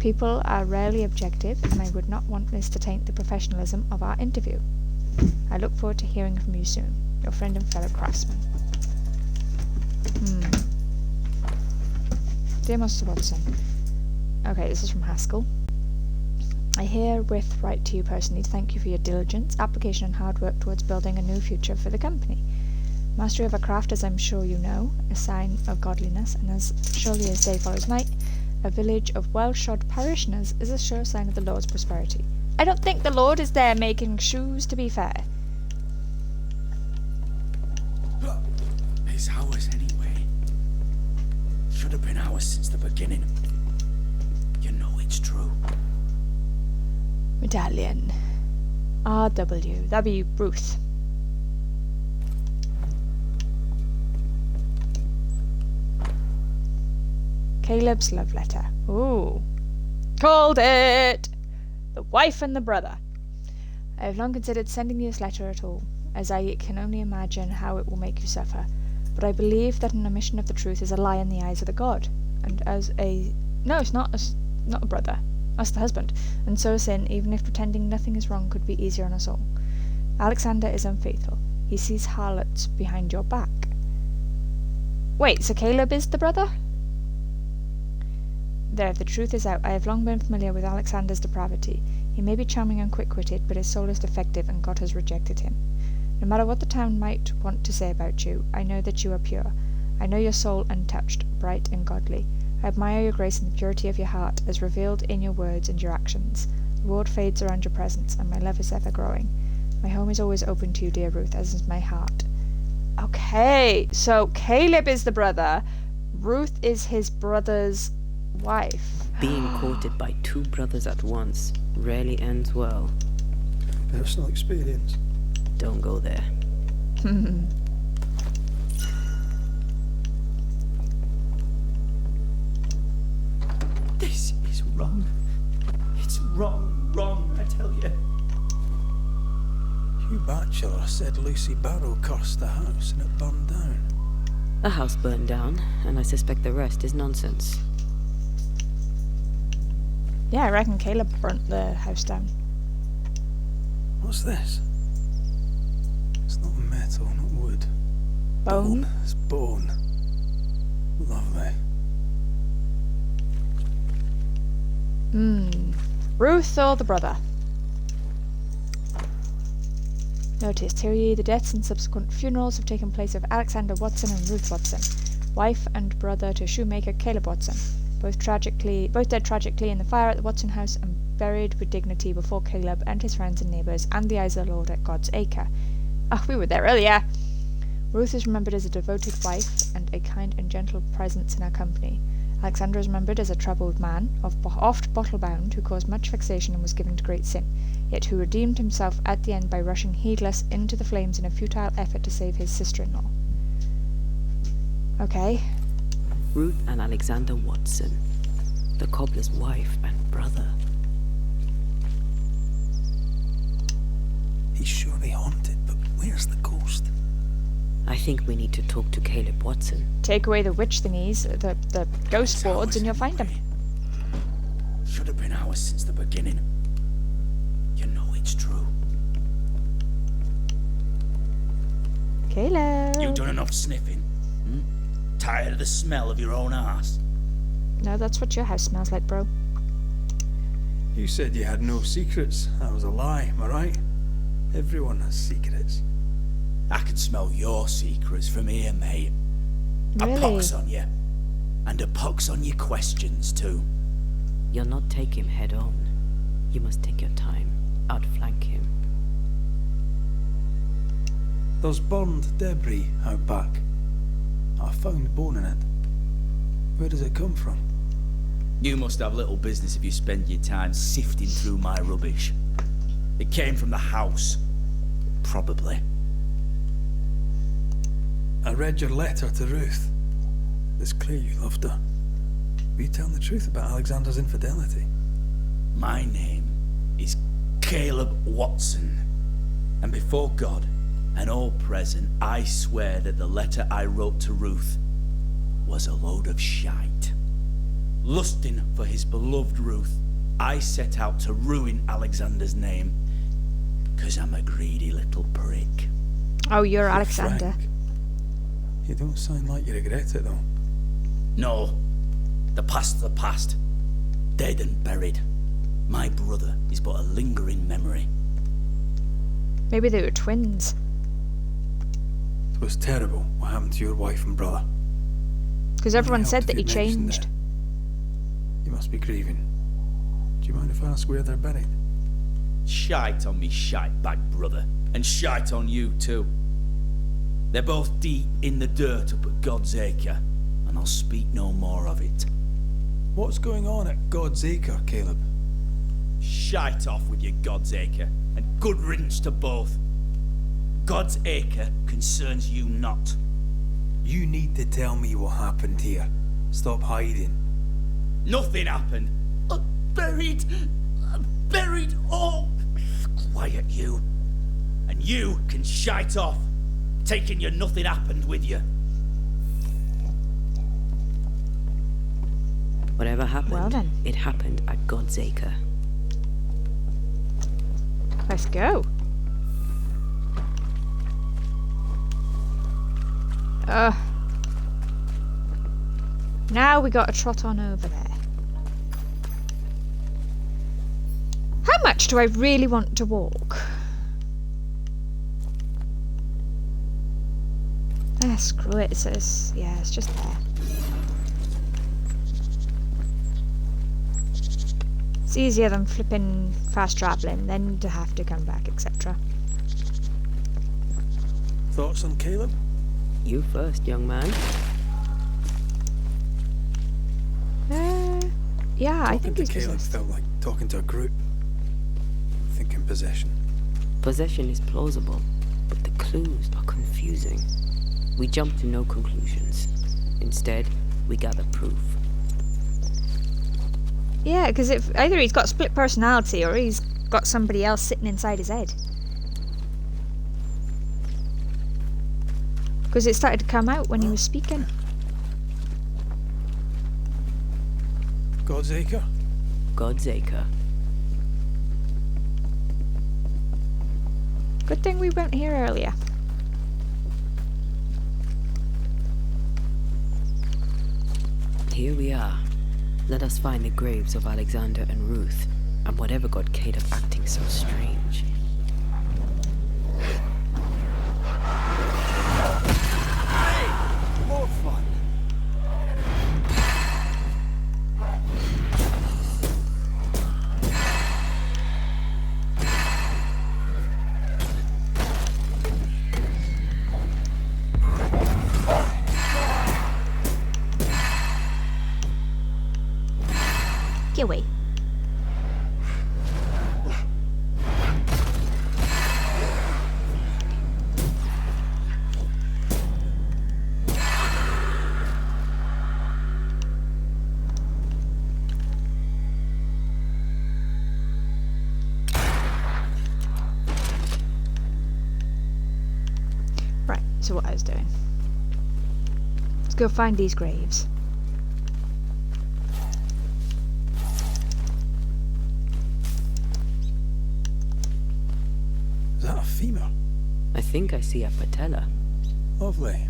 People are rarely objective, and I would not want this to taint the professionalism of our interview. I look forward to hearing from you soon. Your friend and fellow craftsman. Dear Mr. Watson. Okay, this is from Haskell. I herewith write to you personally to thank you for your diligence, application and hard work towards building a new future for the company. Mastery of a craft, as I'm sure you know, a sign of godliness, and as surely as day follows night, a village of well-shod parishioners is a sure sign of the Lord's prosperity. I don't think the Lord is there making shoes, to be fair. It's ours anyway. Should have been ours since the beginning. You know it's true. Medallion. RW. That'd be Ruth. Caleb's love letter. Ooh. Called it! The wife and the brother. I have long considered sending you this letter at all, as I can only imagine how it will make you suffer. But I believe that an omission of the truth is a lie in the eyes of the god. And as a... No, it's not a brother. Us the husband. And so a sin, even if pretending nothing is wrong, could be easier on us all. Alexander is unfaithful. He sees harlots behind your back. Wait, so Caleb is the brother? There, the truth is out. I have long been familiar with Alexander's depravity. He may be charming and quick-witted, but his soul is defective, and God has rejected him. No matter what the town might want to say about you, I know that you are pure. I know your soul untouched, bright and godly. I admire your grace and the purity of your heart, as revealed in your words and your actions. The world fades around your presence, and my love is ever growing. My home is always open to you, dear Ruth, as is my heart. Okay, so Caleb is the brother. Ruth is his brother's wife. Being courted by two brothers at once rarely ends well. Personal experience. Don't go there. This is wrong. It's wrong, I tell you. Hugh Batchelor said Lucy Barrow cursed the house and it burned down. The house burned down, and I suspect the rest is nonsense. Yeah, I reckon Caleb burnt the house down. What's this? It's not metal, not wood. Bone? It's bone. Lovely. Ruth or the brother? Notice, here ye, the deaths and subsequent funerals have taken place of Alexander Wattson and Ruth Wattson, wife and brother to shoemaker Caleb Wattson, both dead tragically in the fire at the Wattson house and buried with dignity before Caleb and his friends and neighbours and the eyes of the Lord at God's acre. Ah, we were there earlier. Ruth is remembered as a devoted wife and a kind and gentle presence in our company. Alexander is remembered as a troubled man, oft bottle-bound, who caused much vexation and was given to great sin, yet who redeemed himself at the end by rushing heedless into the flames in a futile effort to save his sister-in-law. Okay. Ruth and Alexander Wattson, the cobbler's wife and brother. He's surely haunted, but where's the ghost? I think we need to talk to Caleb Wattson. Take away the witch thingies, the ghost boards, and you'll find him. Should have been ours since the beginning. You know it's true. Caleb. You done enough sniffing? Tired of the smell of your own arse? No, that's what your house smells like, bro. You said you had no secrets. That was a lie, am I right? Everyone has secrets. I can smell your secrets from here, mate. Really? A pox on you. And a pox on your questions, too. You'll not take him head on. You must take your time. Outflank him. There's burned debris out back. I found bone in it. Where does it come from? You must have little business if you spend your time sifting through my rubbish. It came from the house. Probably. I read your letter to Ruth. It's clear you loved her. Were you telling the truth about Alexander's infidelity? My name is Caleb Wattson. And before God and all present, I swear that the letter I wrote to Ruth was a load of shite. Lusting for his beloved Ruth, I set out to ruin Alexander's name, 'cause I'm a greedy little prick. Oh, you're Alexander. Frank, you don't sound like you regret it, though. No, the past's the past. Dead and buried. My brother is but a lingering memory. Maybe they were twins. It was terrible what happened to your wife and brother. Because everyone Only said helped that he if you mentioned changed. it. You must be grieving. Do you mind if I ask where they're buried? Shite on me shite bag brother, and shite on you too. They're both deep in the dirt up at God's acre, and I'll speak no more of it. What's going on at God's acre, Caleb? Shite off with your God's Acre, and good riddance to both. God's Acre concerns you not. You need to tell me what happened here. Stop hiding. Nothing happened. Buried. Oh, quiet you. And you can shite off, taking your nothing happened with you. Whatever happened, Well then. it happened at God's Acre. Let's go. Now we gotta trot on over there. How much do I really want to walk? Screw it. It says, yeah, it's just there. It's easier than flipping fast travelling, then to have to come back, etc. Thoughts on Caleb? You first, young man. Yeah, I think Talking he's to Caleb possessed. felt like talking to a group. Thinking possession. Possession is plausible, but the clues are confusing. We jump to no conclusions. Instead, we gather proof. Yeah, because either he's got split personality or he's got somebody else sitting inside his head. Because it started to come out when he was speaking. God's Acre? God's Acre. Good thing we weren't here earlier. Here we are. Let us find the graves of Alexander and Ruth, and whatever got Caleb acting so strange. More fun. Get away. Right, so what I was doing. Let's go find these graves. Is that a femur? I think I see a patella. Lovely.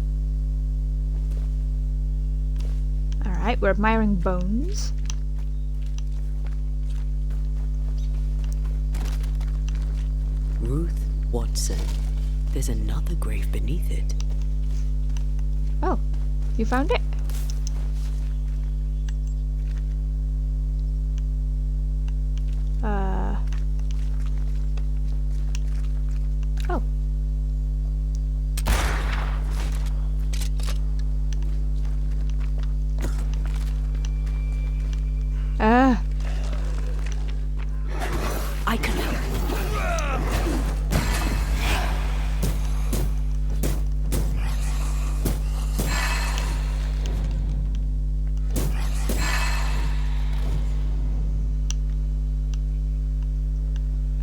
Alright, we're admiring bones. Ruth Wattson. There's another grave beneath it. Oh, you found it? Oh. I can help.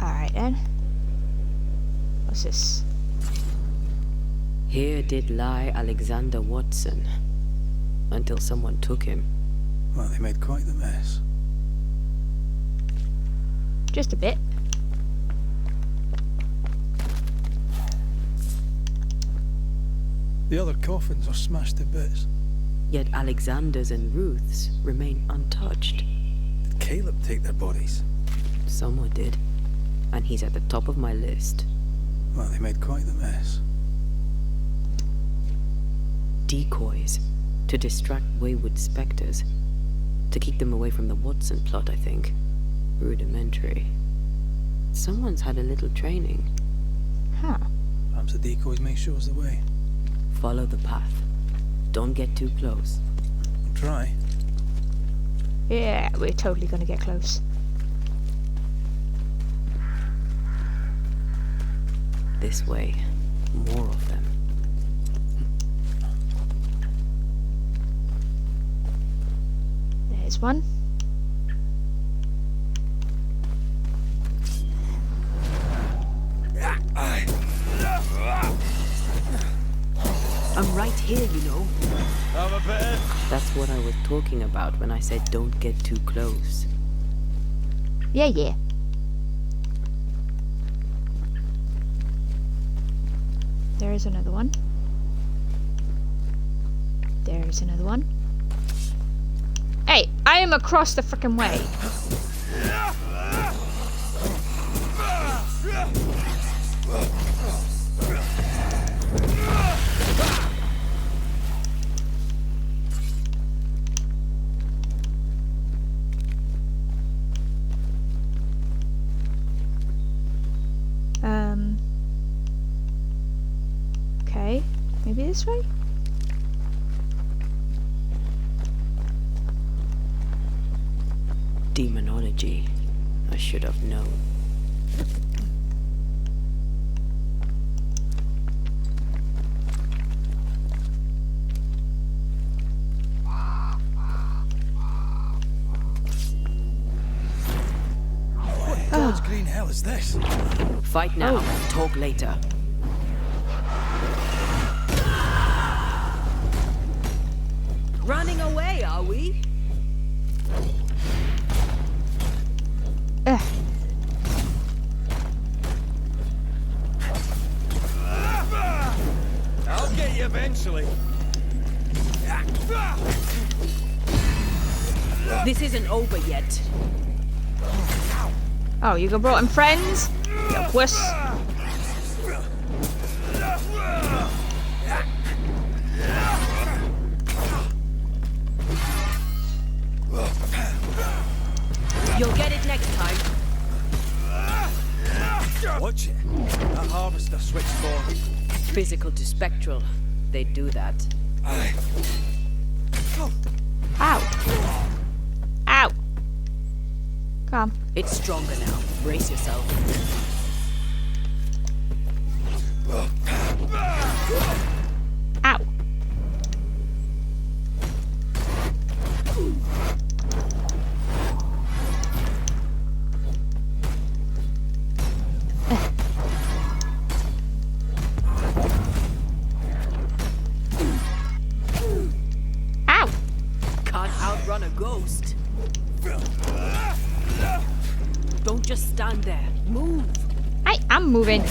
Alright then. What's this? Here did lie Alexander Wattson, until someone took him. Well, they made quite the mess. Just a bit. The other coffins are smashed to bits. Yet Alexander's and Ruth's remain untouched. Did Caleb take their bodies? Someone did, and he's at the top of my list. Well, they made quite the mess. Decoys, to distract wayward spectres. To keep them away from the Wattson plot, I think. Rudimentary. Someone's had a little training. Huh. Perhaps the decoys may show us the way. Follow the path. Don't get too close. We'll try. Yeah, we're totally gonna get close. this way. More of them. There's one. I'm right here, you know. That's what I was talking about when I said don't get too close. Yeah, yeah. There is another one. There is another one. Hey, I am across the frickin' way. Okay, maybe this way? Demonology. I should have known. What God's green hell is this? Fight now, talk later. Running away, are we? I'll get you eventually. This isn't over yet. Oh, you brought him friends? You wuss. You'll get it next time. Watch it. That harvester switched forward. Physical to spectral. They do that. Ow. Ow. Come. It's stronger now. Brace yourself. Ow. Ow. Can't outrun a ghost. Don't just stand there. Move. I'm moving.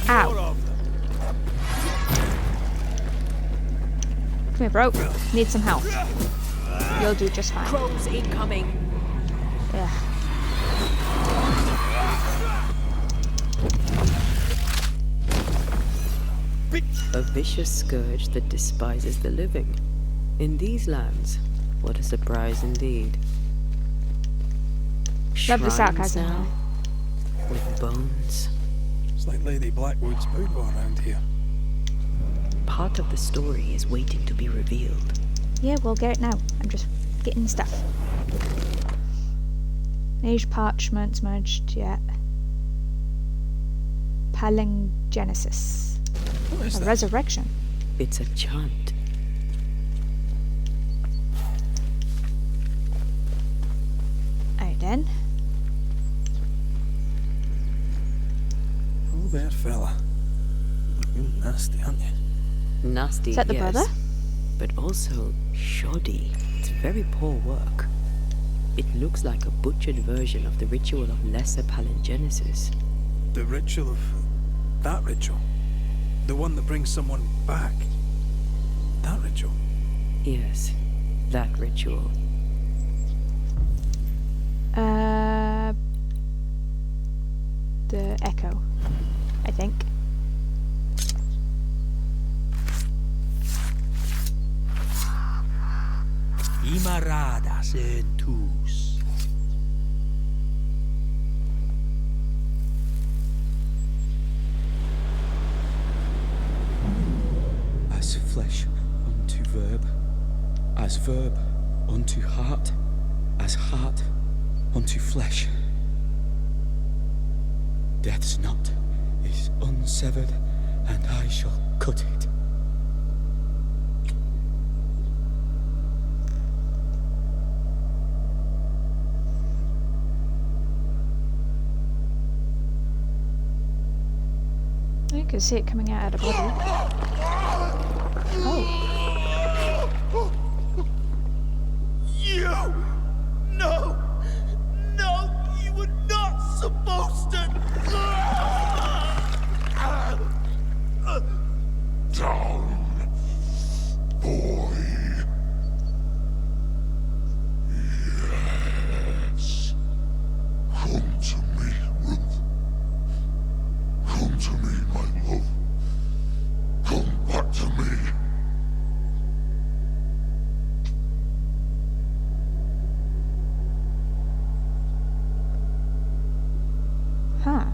Ow. Come here, bro. Need some help. You'll do just fine. Crows incoming. Yeah. A vicious scourge that despises the living. In these lands, what a surprise indeed. Love the Shrines sarcasm. now, with bones. It's like Lady Blackwood's boudoir around here. Part of the story is waiting to be revealed. Yeah, we'll get it now. I'm just getting stuff. Age parchments merged yet. Palingenesis. What is A that? resurrection. It's a chant. Alright then. Oh, there, fella. You're nasty, aren't you? Nasty, Is that the yes, brother? but also shoddy. It's very poor work. It looks like a butchered version of the ritual of Lesser Palingenesis. The ritual of... that ritual? The one that brings someone back? That ritual? Yes, that ritual. The echo, I think. Imarada sentus. flesh unto verb, as verb unto heart, as heart unto flesh. Death's knot is unsevered, and I shall cut it. You can see it coming out of the body. Oh. You! No! No! You were not supposed to! Down, boy. Yes. Come to me, Ruth. Come to me, my love. Come back to me. Huh.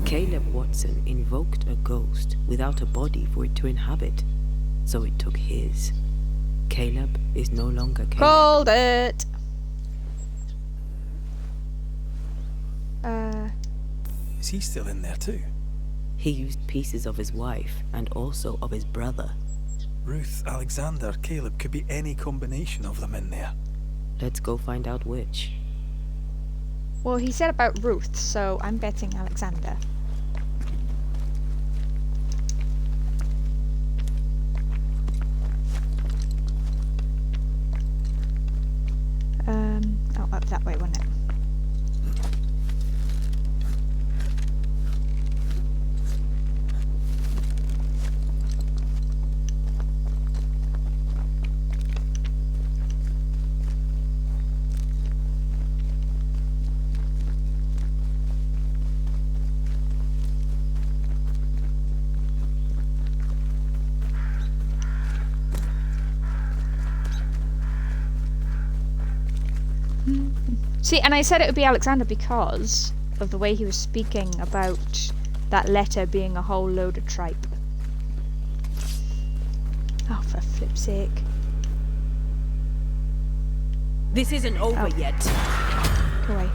Caleb Wattson invoked a ghost without a body for it to inhabit, so it took his. Caleb is no longer Caleb. Called it! Is he still in there too? He used pieces of his wife and also of his brother. Ruth, Alexander, Caleb, could be any combination of them in there. Let's go find out which. Well, he said about Ruth, so I'm betting Alexander. Oh, up that way, wasn't it? See, and I said it would be Alexander because of the way he was speaking about that letter being a whole load of tripe. Oh, for flip's sake. This isn't over yet. Go away.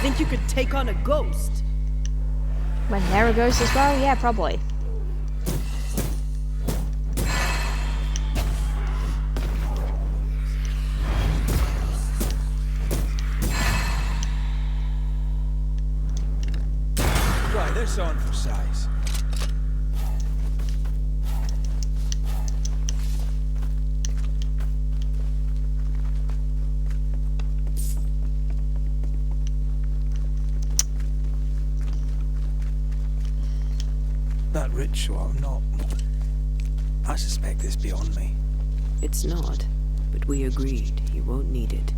Think you could take on a ghost? When there a ghost as well? Yeah, probably. Right, this on for size. That ritual, I suspect it's beyond me. It's not, but we agreed he won't need it.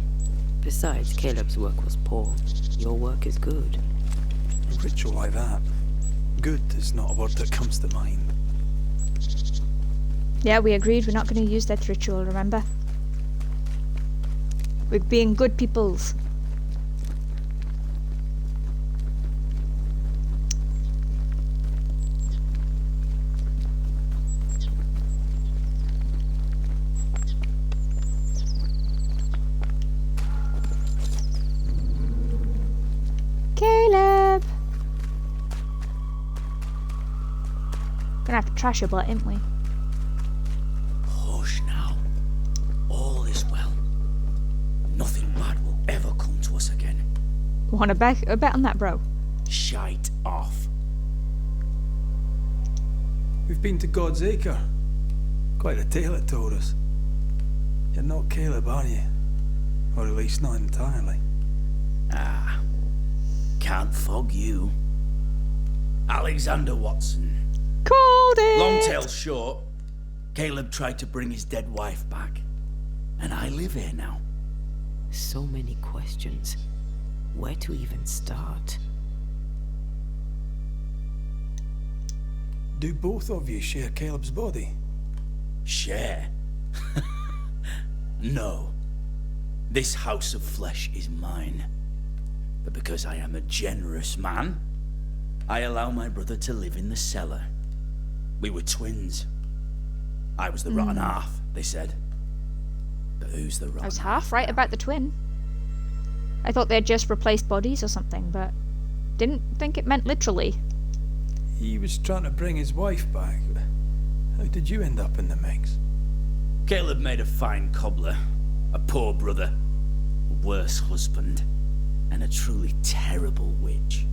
Besides, Caleb's work was poor. Your work is good. A ritual like that. Good is not a word that comes to mind. Yeah, we agreed we're not going to use that ritual, remember? We're being good peoples. Caleb! Gonna have to trash your butt, ain't we? Hush now. All is well. Nothing bad will ever come to us again. Want a bet on that, bro? Shite off. We've been to God's Acre. Quite a tale it told us. You're not Caleb, are you? Or at least not entirely. Ah. Can't fog you. Alexander Wattson. Called it! Long tale short, Caleb tried to bring his dead wife back. And I live here now. So many questions. Where to even start? Do both of you share Caleb's body? Share? No. This house of flesh is mine. But because I am a generous man, I allow my brother to live in the cellar. We were twins. I was the rotten half, they said. But who's the rotten I was half right about the twin. I thought they'd just replaced bodies or something, but didn't think it meant literally. He was trying to bring his wife back. How did you end up in the mix? Caleb made a fine cobbler, a poor brother, a worse husband, and a truly terrible witch.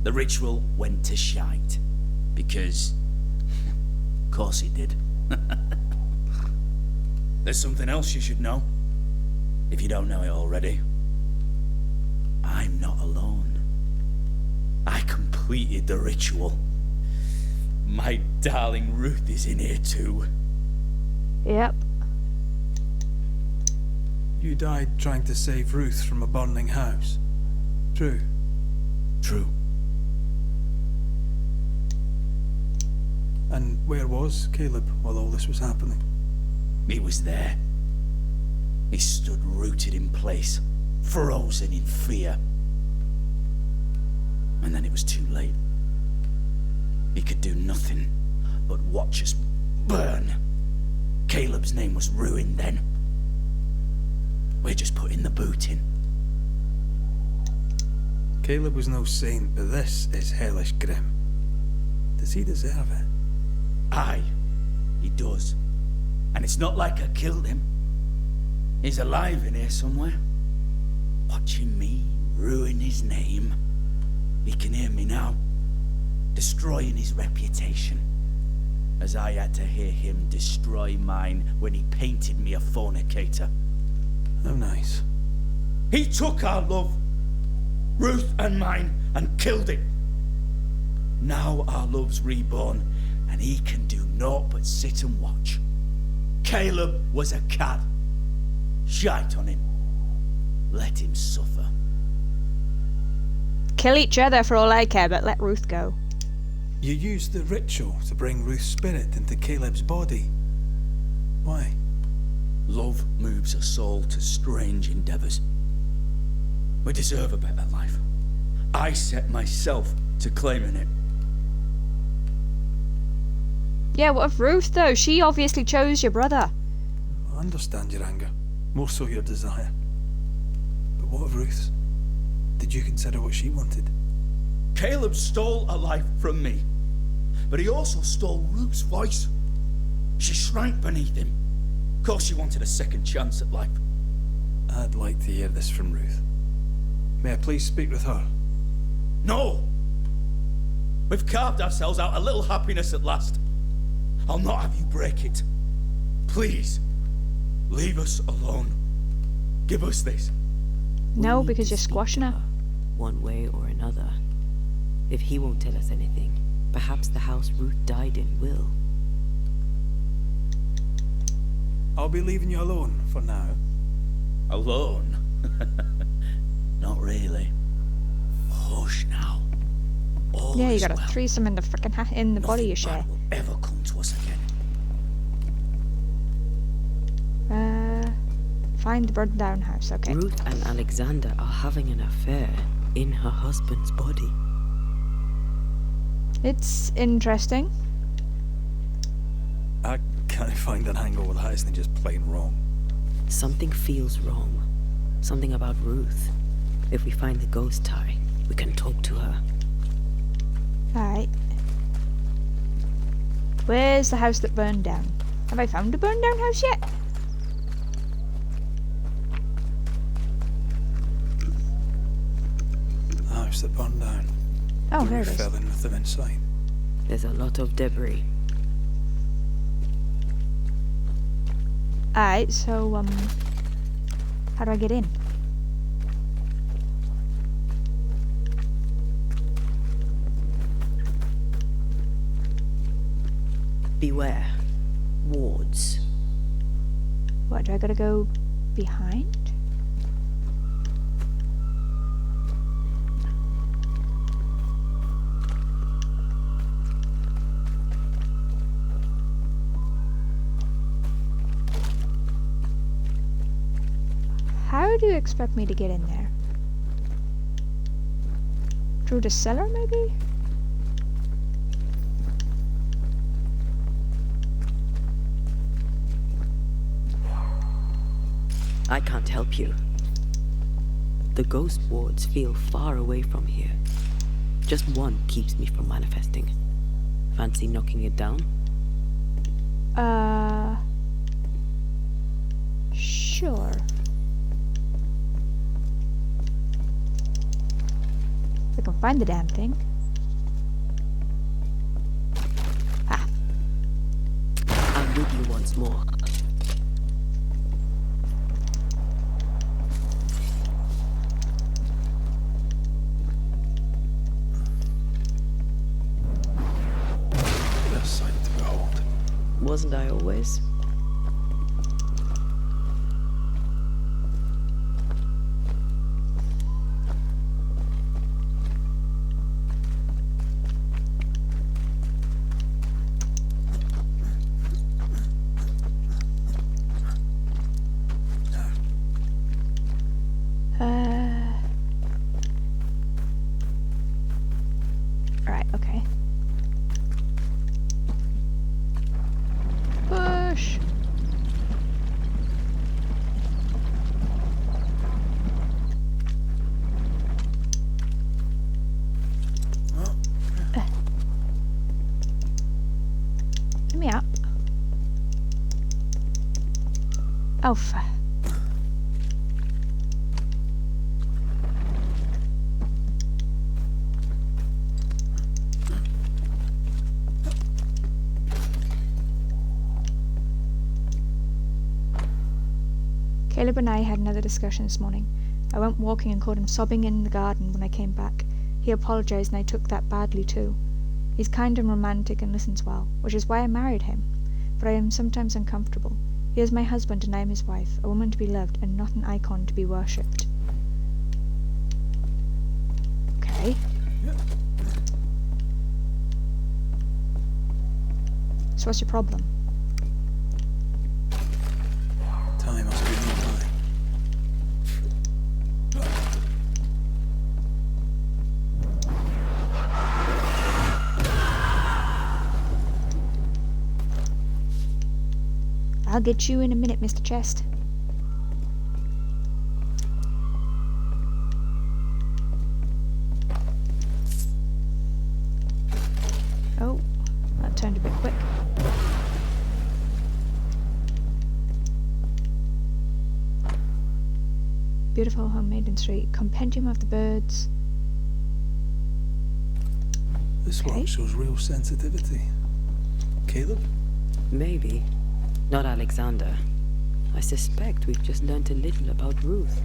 The ritual went to shite, because... of course it did. There's something else you should know, if you don't know it already. I'm not alone. I completed the ritual. My darling Ruth is in here too. Yep. You died trying to save Ruth from a burning house. True. True. And where was Caleb while all this was happening? He was there. He stood rooted in place, frozen in fear. And then it was too late. He could do nothing but watch us burn. Caleb's name was ruined then. We're just putting the boot in. Caleb was no saint, but this is hellish grim. Does he deserve it? Aye, he does. And it's not like I killed him. He's alive in here somewhere. Watching me ruin his name. He can hear me now. Destroying his reputation. As I had to hear him destroy mine when he painted me a fornicator. How nice. He took our love, Ruth and mine, and killed it. Now our love's reborn, and he can do naught but sit and watch. Caleb was a cad. Shite on him. Let him suffer. Kill each other for all I care, but let Ruth go. You used the ritual to bring Ruth's spirit into Caleb's body. Why? Love moves a soul to strange endeavours. We deserve a better life. I set myself to claiming it. Yeah, what of Ruth though? She obviously chose your brother. I understand your anger, more so your desire. But what of Ruth's? Did you consider what she wanted? Caleb stole a life from me, but he also stole Ruth's voice. She shrank beneath him. Of course she wanted a second chance at life. I'd like to hear this from Ruth. May I please speak with her? No! We've carved ourselves out a little happiness at last. I'll not have you break it. Please, leave us alone. Give us this. No, We need because to you're speak squashing to her. One way or another. If he won't tell us anything, perhaps the house Ruth died in will. I'll be leaving you alone for now. Alone? Not really. Hush now. All Yeah, you is got a well. threesome in the frickin' in the body you Nothing share. bad will ever come to us again. Find the burned down house, okay. Ruth and Alexander are having an affair in her husband's body. It's interesting. I can't find an angle with that, isn't just plain wrong. Something feels wrong. Something about Ruth. If we find the ghost tie, we can talk to her. Alright. Where's the house that burned down? Have I found a burned down house yet? The house that burned down. Oh, The there it roof is. fell in with them inside. There's a lot of debris. Alright, so, how do I get in? Beware. Wards. What, do I gotta go behind? do you expect me to get in there? Through the cellar, maybe? I can't help you. The ghost wards feel far away from here. Just one keeps me from manifesting. Fancy knocking it down? Sure. If I can find the damn thing. Ah. I'm with you once more. A sight to behold. Wasn't I always? Right, okay. Push! Let me out. Alpha. Caleb and I had another discussion this morning. I went walking and caught him sobbing in the garden when I came back. He apologized and I took that badly too. He's kind and romantic and listens well, which is why I married him. But I am sometimes uncomfortable. He is my husband and I am his wife, a woman to be loved and not an icon to be worshipped. Okay. So what's your problem? Time must be no time. I'll get you in a minute, Mr. Chest. Oh, that turned a bit quick. Beautiful homemade street. Compendium of the birds. This one shows real sensitivity. Caleb? Maybe. Not Alexander. I suspect we've just learnt a little about Ruth.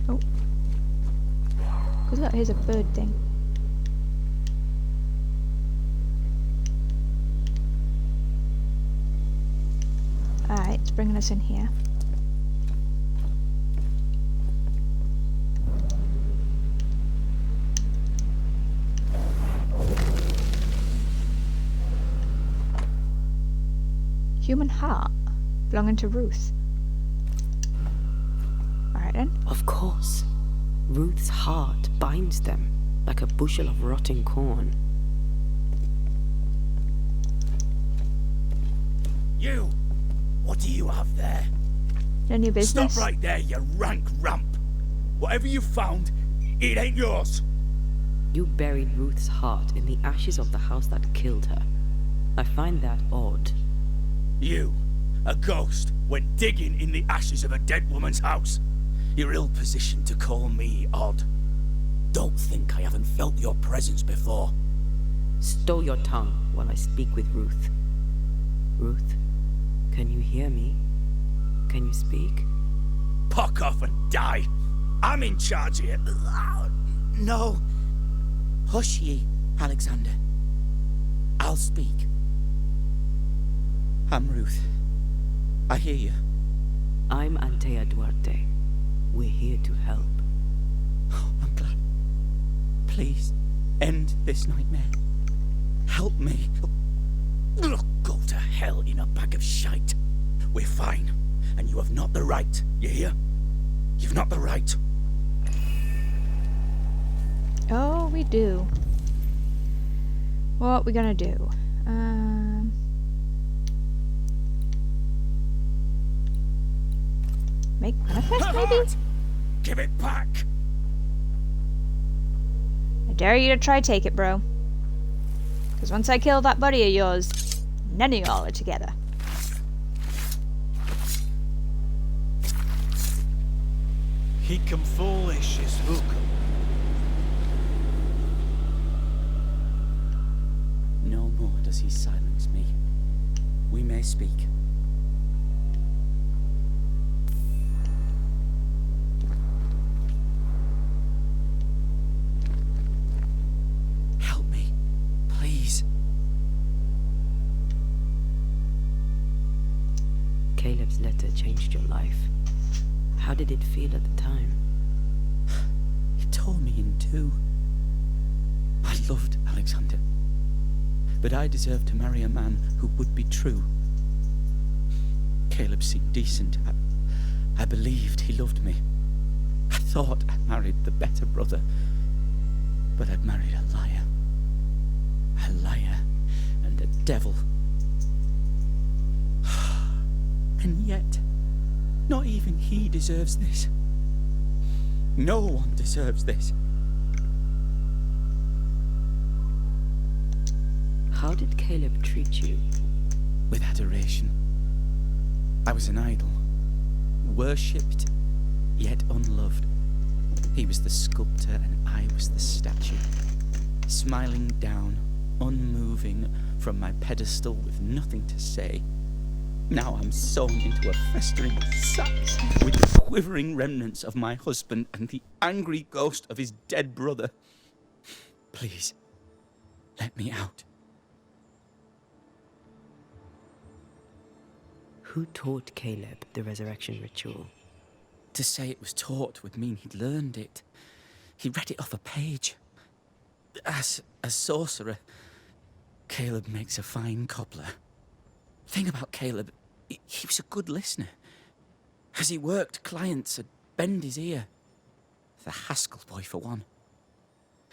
Oh. Look, here's a bird thing. Alright, it's bringing us in here. Human heart belonging to Ruth. Alright then. Of course. Ruth's heart binds them like a bushel of rotting corn. You! What do you have there? None of your business. Stop right there, you rank rump! Whatever you found, it ain't yours! You buried Ruth's heart in the ashes of the house that killed her. I find that odd. You, a ghost, went digging in the ashes of a dead woman's house. You're ill-positioned to call me odd. Don't think I haven't felt your presence before. Stow your tongue while I speak with Ruth. Ruth, can you hear me? Can you speak? Puck off and die! I'm in charge here. No. Hush ye, Alexander. I'll speak. I'm Ruth. I hear you. I'm Antea Duarte. We're here to help. Oh, I'm glad. Please, end this nightmare. Help me. Go to hell in a bag of shite. We're fine, and you have not the right, you hear? You've not the right. Oh, we do. What we gonna do? Make manifest, maybe? Give it back! I dare you to try take it, bro. Because once I kill that buddy of yours, none of y'all are together. He come foolish is hook. No more does he silence me. We may speak. Help me, please. Caleb's letter changed your life. How did it feel at the time? It tore me in two. I loved Alexander, but I deserved to marry a man who would be true. Caleb seemed decent. I believed he loved me. I thought I married the better brother, but I'd married a liar. A liar and a devil. And yet, not even he deserves this. No one deserves this. How did Caleb treat you? With adoration. I was an idol. Worshipped, yet unloved. He was the sculptor and I was the statue. Smiling down, unmoving from my pedestal with nothing to say. Now I'm sewn into a festering sack with the quivering remnants of my husband and the angry ghost of his dead brother. Please, let me out. Who taught Caleb the resurrection ritual? To say it was taught would mean he'd learned it. He read it off a page. As a sorcerer, Caleb makes a fine cobbler. Thing about Caleb, he was a good listener. As he worked, clients would bend his ear. The Haskell boy, for one.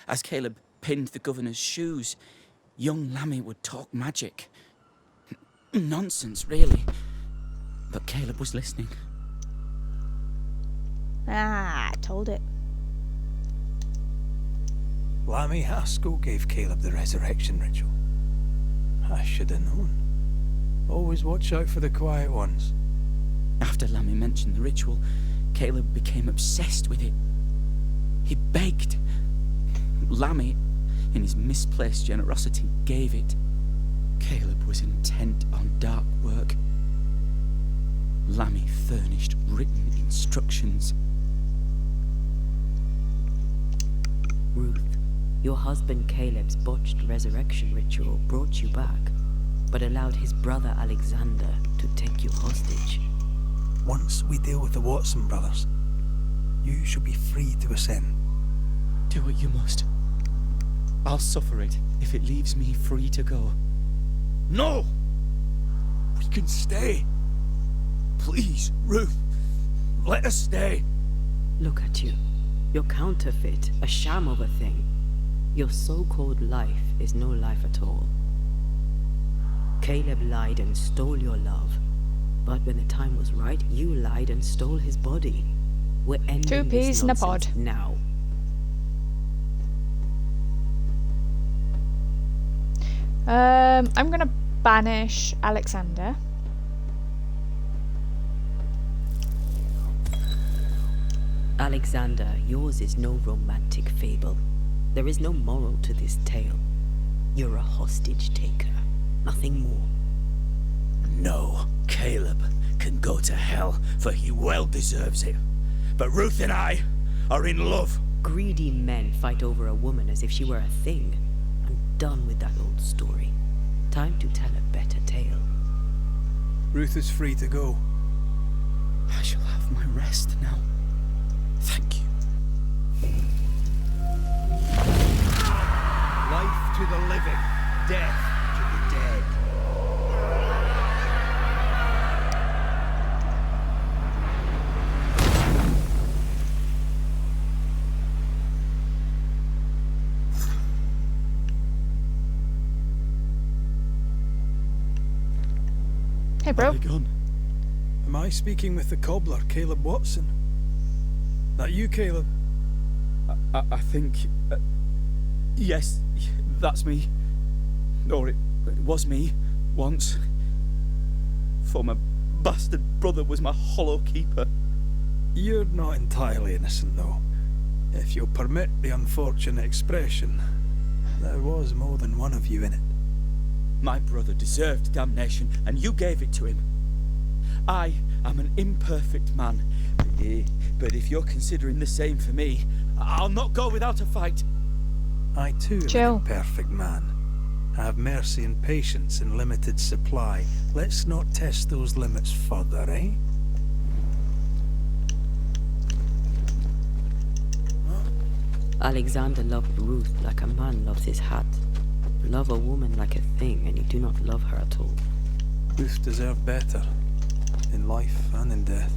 As Caleb pinned the governor's shoes, young Lammy would talk magic. Nonsense, really. But Caleb was listening. Ah, I told it. Lammy Haskell gave Caleb the resurrection ritual. I should have known. Always watch out for the quiet ones. After Lammy mentioned the ritual, Caleb became obsessed with it. He begged. Lammy, in his misplaced generosity, gave it. Caleb was intent on dark work. Lammy furnished written instructions. Ruth, your husband Caleb's botched resurrection ritual brought you back, but allowed his brother Alexander to take you hostage. Once we deal with the Wattson brothers, you shall be free to ascend. Do what you must. I'll suffer it if it leaves me free to go. No! We can stay. Please, Ruth, let us stay. Look at you. You're counterfeit, a sham of a thing. Your so-called life is no life at all. Caleb lied and stole your love. But when the time was right, you lied and stole his body. We're ending Two this peas in a pod. nonsense now. I'm gonna banish Alexander. Alexander, yours is no romantic fable. There is no moral to this tale. You're a hostage taker, nothing more. No, Caleb can go to hell, for he well deserves it. But Ruth and I are in love. Greedy men fight over a woman as if she were a thing. I'm done with that old story. Time to tell a better tale. Ruth is free to go. I shall have my rest now. Thank you. death to the dead. Hey, bro. Are they gone? Am I speaking with the cobbler, Caleb Wattson? That you, Caleb? I think... yes, that's me. Or it was me, once. For my bastard brother was my hollow keeper. You're not entirely innocent, though. If you'll permit the unfortunate expression, there was more than one of you in it. My brother deserved damnation, and you gave it to him. I am an imperfect man, but if you're considering the same for me, I'll not go without a fight. I too am Chill. an imperfect man. I have mercy and patience in limited supply. Let's not test those limits further, eh? Alexander loved Ruth like a man loves his hat. Love a woman like a thing, and you do not love her at all. Ruth deserved better, in life and in death.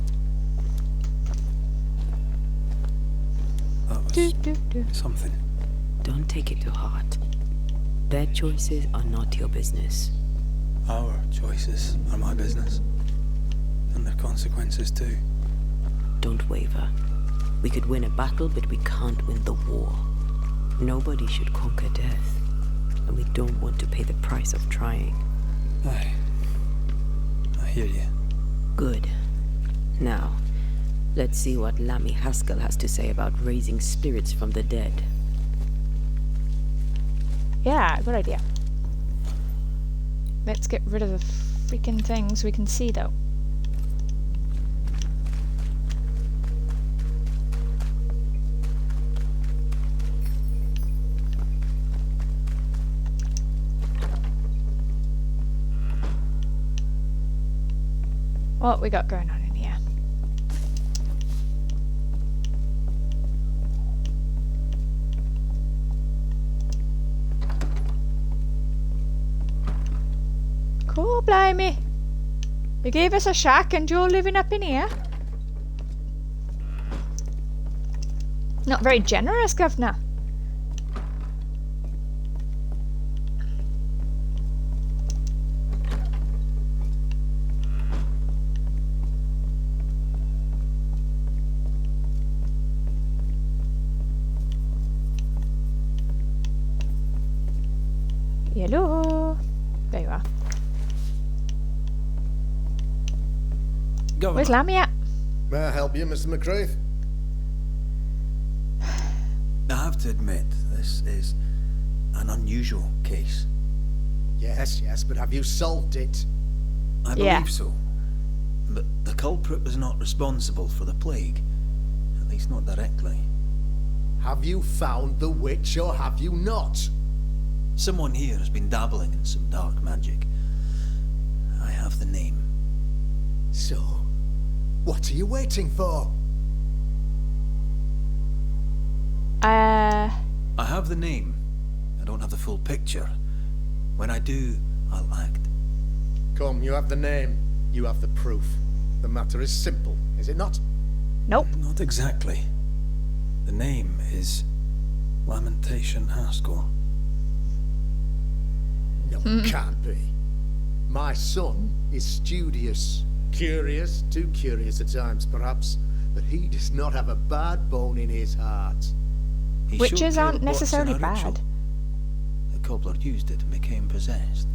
That was something. Don't take it to heart. Their choices are not your business. Our choices are my business. And their consequences too. Don't waver. We could win a battle, but we can't win the war. Nobody should conquer death. And we don't want to pay the price of trying. Aye. I hear you. Good. Now, let's see what Lammy Haskell has to say about raising spirits from the dead. Yeah, good idea. Let's get rid of the freaking things we can see, though. What we got going on in here? Cool, blimey. You gave us a shack and you're living up in here? Not very generous, Governor. Hello. There you are. Governor. Where's Lammy at? May I help you, Mr. McCraith? I have to admit, this is an unusual case. Yes, but have you solved it? I believe so. But the culprit was not responsible for the plague. At least not directly. Have you found the witch or have you not? Someone here has been dabbling in some dark magic. I have the name. So, what are you waiting for? I have the name. I don't have the full picture. When I do, I'll act. Come, you have the name. You have the proof. The matter is simple, is it not? Nope. Not exactly. The name is Lamentation Haskell. No, it can't be. My son is studious. Curious, too curious at times perhaps, but he does not have a bad bone in his heart. Witches aren't necessarily bad. The cobbler used it and became possessed.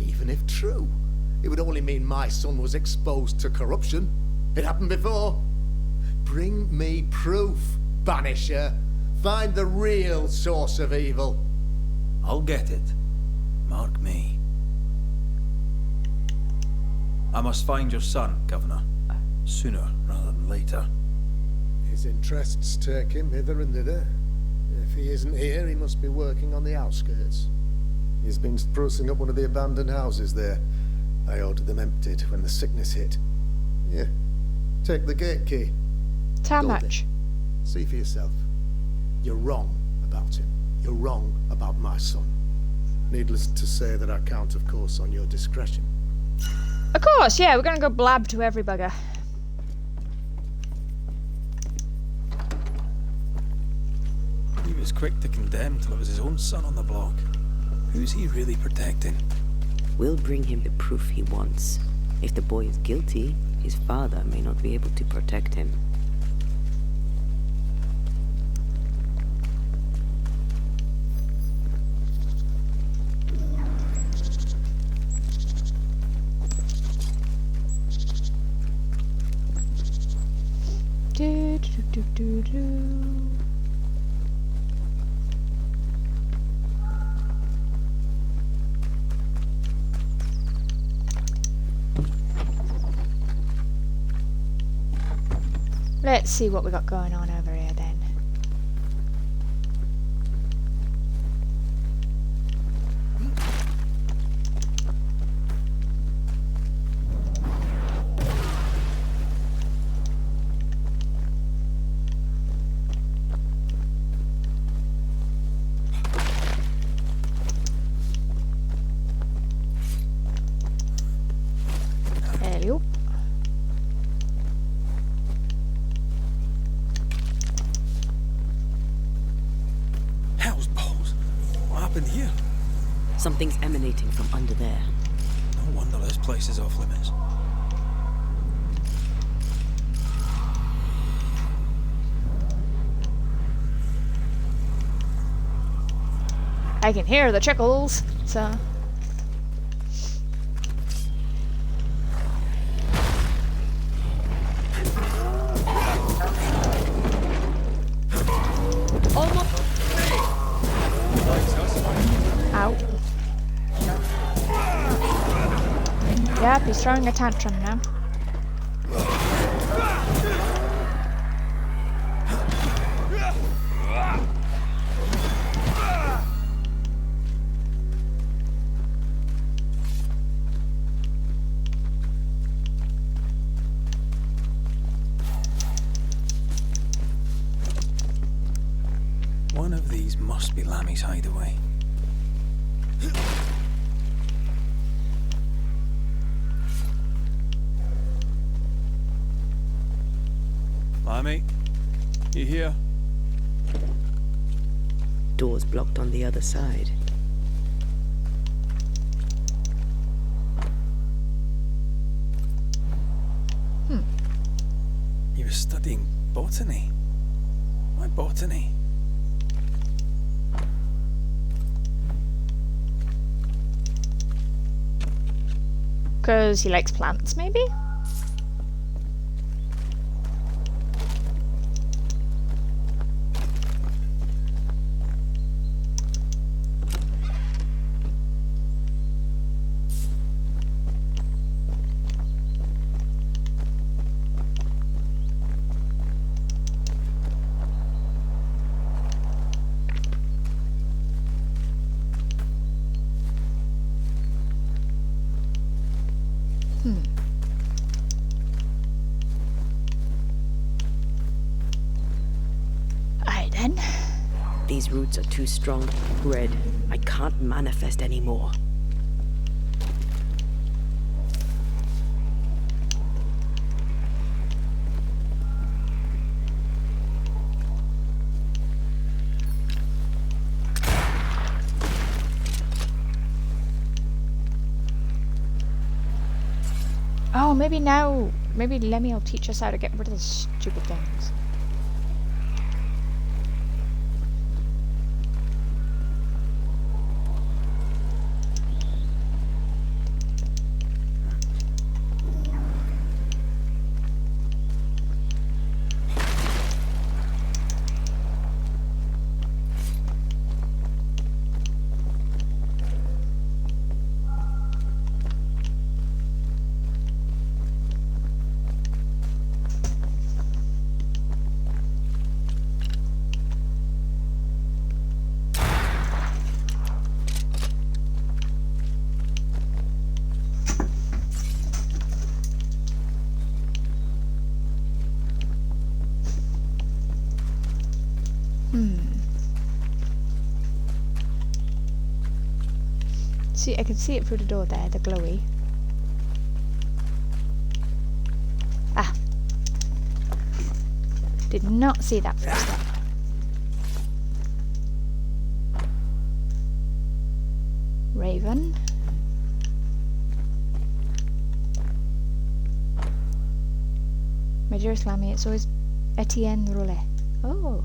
Even if true, it would only mean my son was exposed to corruption. It happened before. Bring me proof, Banisher. Find the real source of evil. I'll get it. Mark me. I must find your son, Governor. Sooner rather than later. His interests take him hither and thither. If he isn't here, he must be working on the outskirts. He's been sprucing up one of the abandoned houses there. I ordered them emptied when the sickness hit. Here, take the gate key. How Go much? there. See for yourself. You're wrong about him. You're wrong about my son. Needless to say that I count, of course, on your discretion. Of course, yeah, we're gonna go blab to every bugger. He was quick to condemn till it was his own son on the block. Who's he really protecting? We'll bring him the proof he wants. If the boy is guilty, his father may not be able to protect him. Do, do, do, do, do. Let's see what we got going on over here then. Hello. Hell's balls. What happened here? Something's emanating from under there. No wonder this place is off limits. I can hear the trickles, so... Ow. Yep, he's throwing a tantrum now. One of these must be Lammy's hideaway. Lammy, you here? Door's blocked on the other side. He was studying botany. Why botany? Because he likes plants, maybe? Alright then. These roots are too strong to be bred. I can't manifest anymore. Oh, maybe now, maybe Lemmy will teach us how to get rid of the stupid things. See, I can see it through the door there, the glowy. Ah. Did not see that first step. Raven. My dearest Lammy, it's always Etienne Roulet. Oh.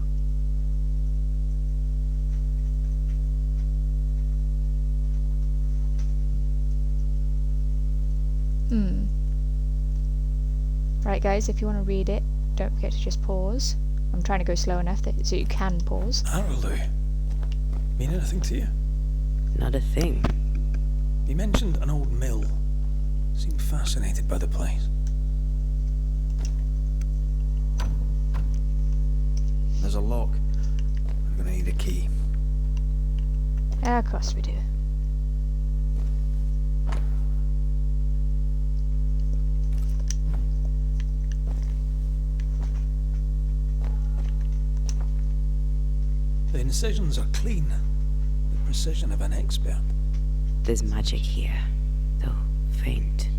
Right guys, if you want to read it, don't forget to just pause. I'm trying to go slow enough so you can pause. That'll do. Mean anything to you? Not a thing. He mentioned an old mill. Seemed fascinated by the place. There's a lock. I'm gonna need a key. Of course we do. The incisions are clean. The precision of an expert. There's magic here, though faint.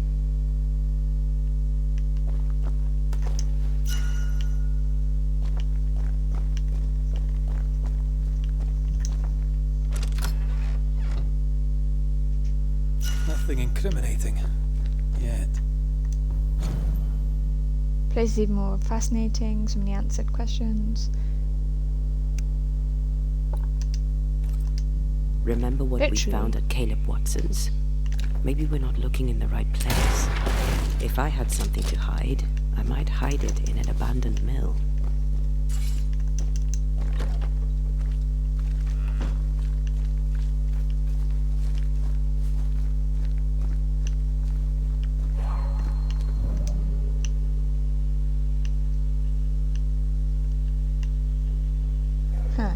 Nothing incriminating. Yet. Place is even more fascinating, so many answered questions. Remember what we found at Caleb Wattson's? Maybe we're not looking in the right place. If I had something to hide, I might hide it in an abandoned mill. Huh.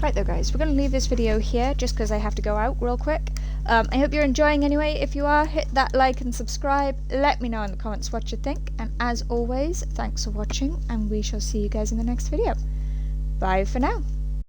Right though guys, we're going to leave this video here just because I have to go out real quick. I hope you're enjoying anyway. If you are, hit that like and subscribe. Let me know in the comments what you think. And as always, thanks for watching and we shall see you guys in the next video. Bye for now.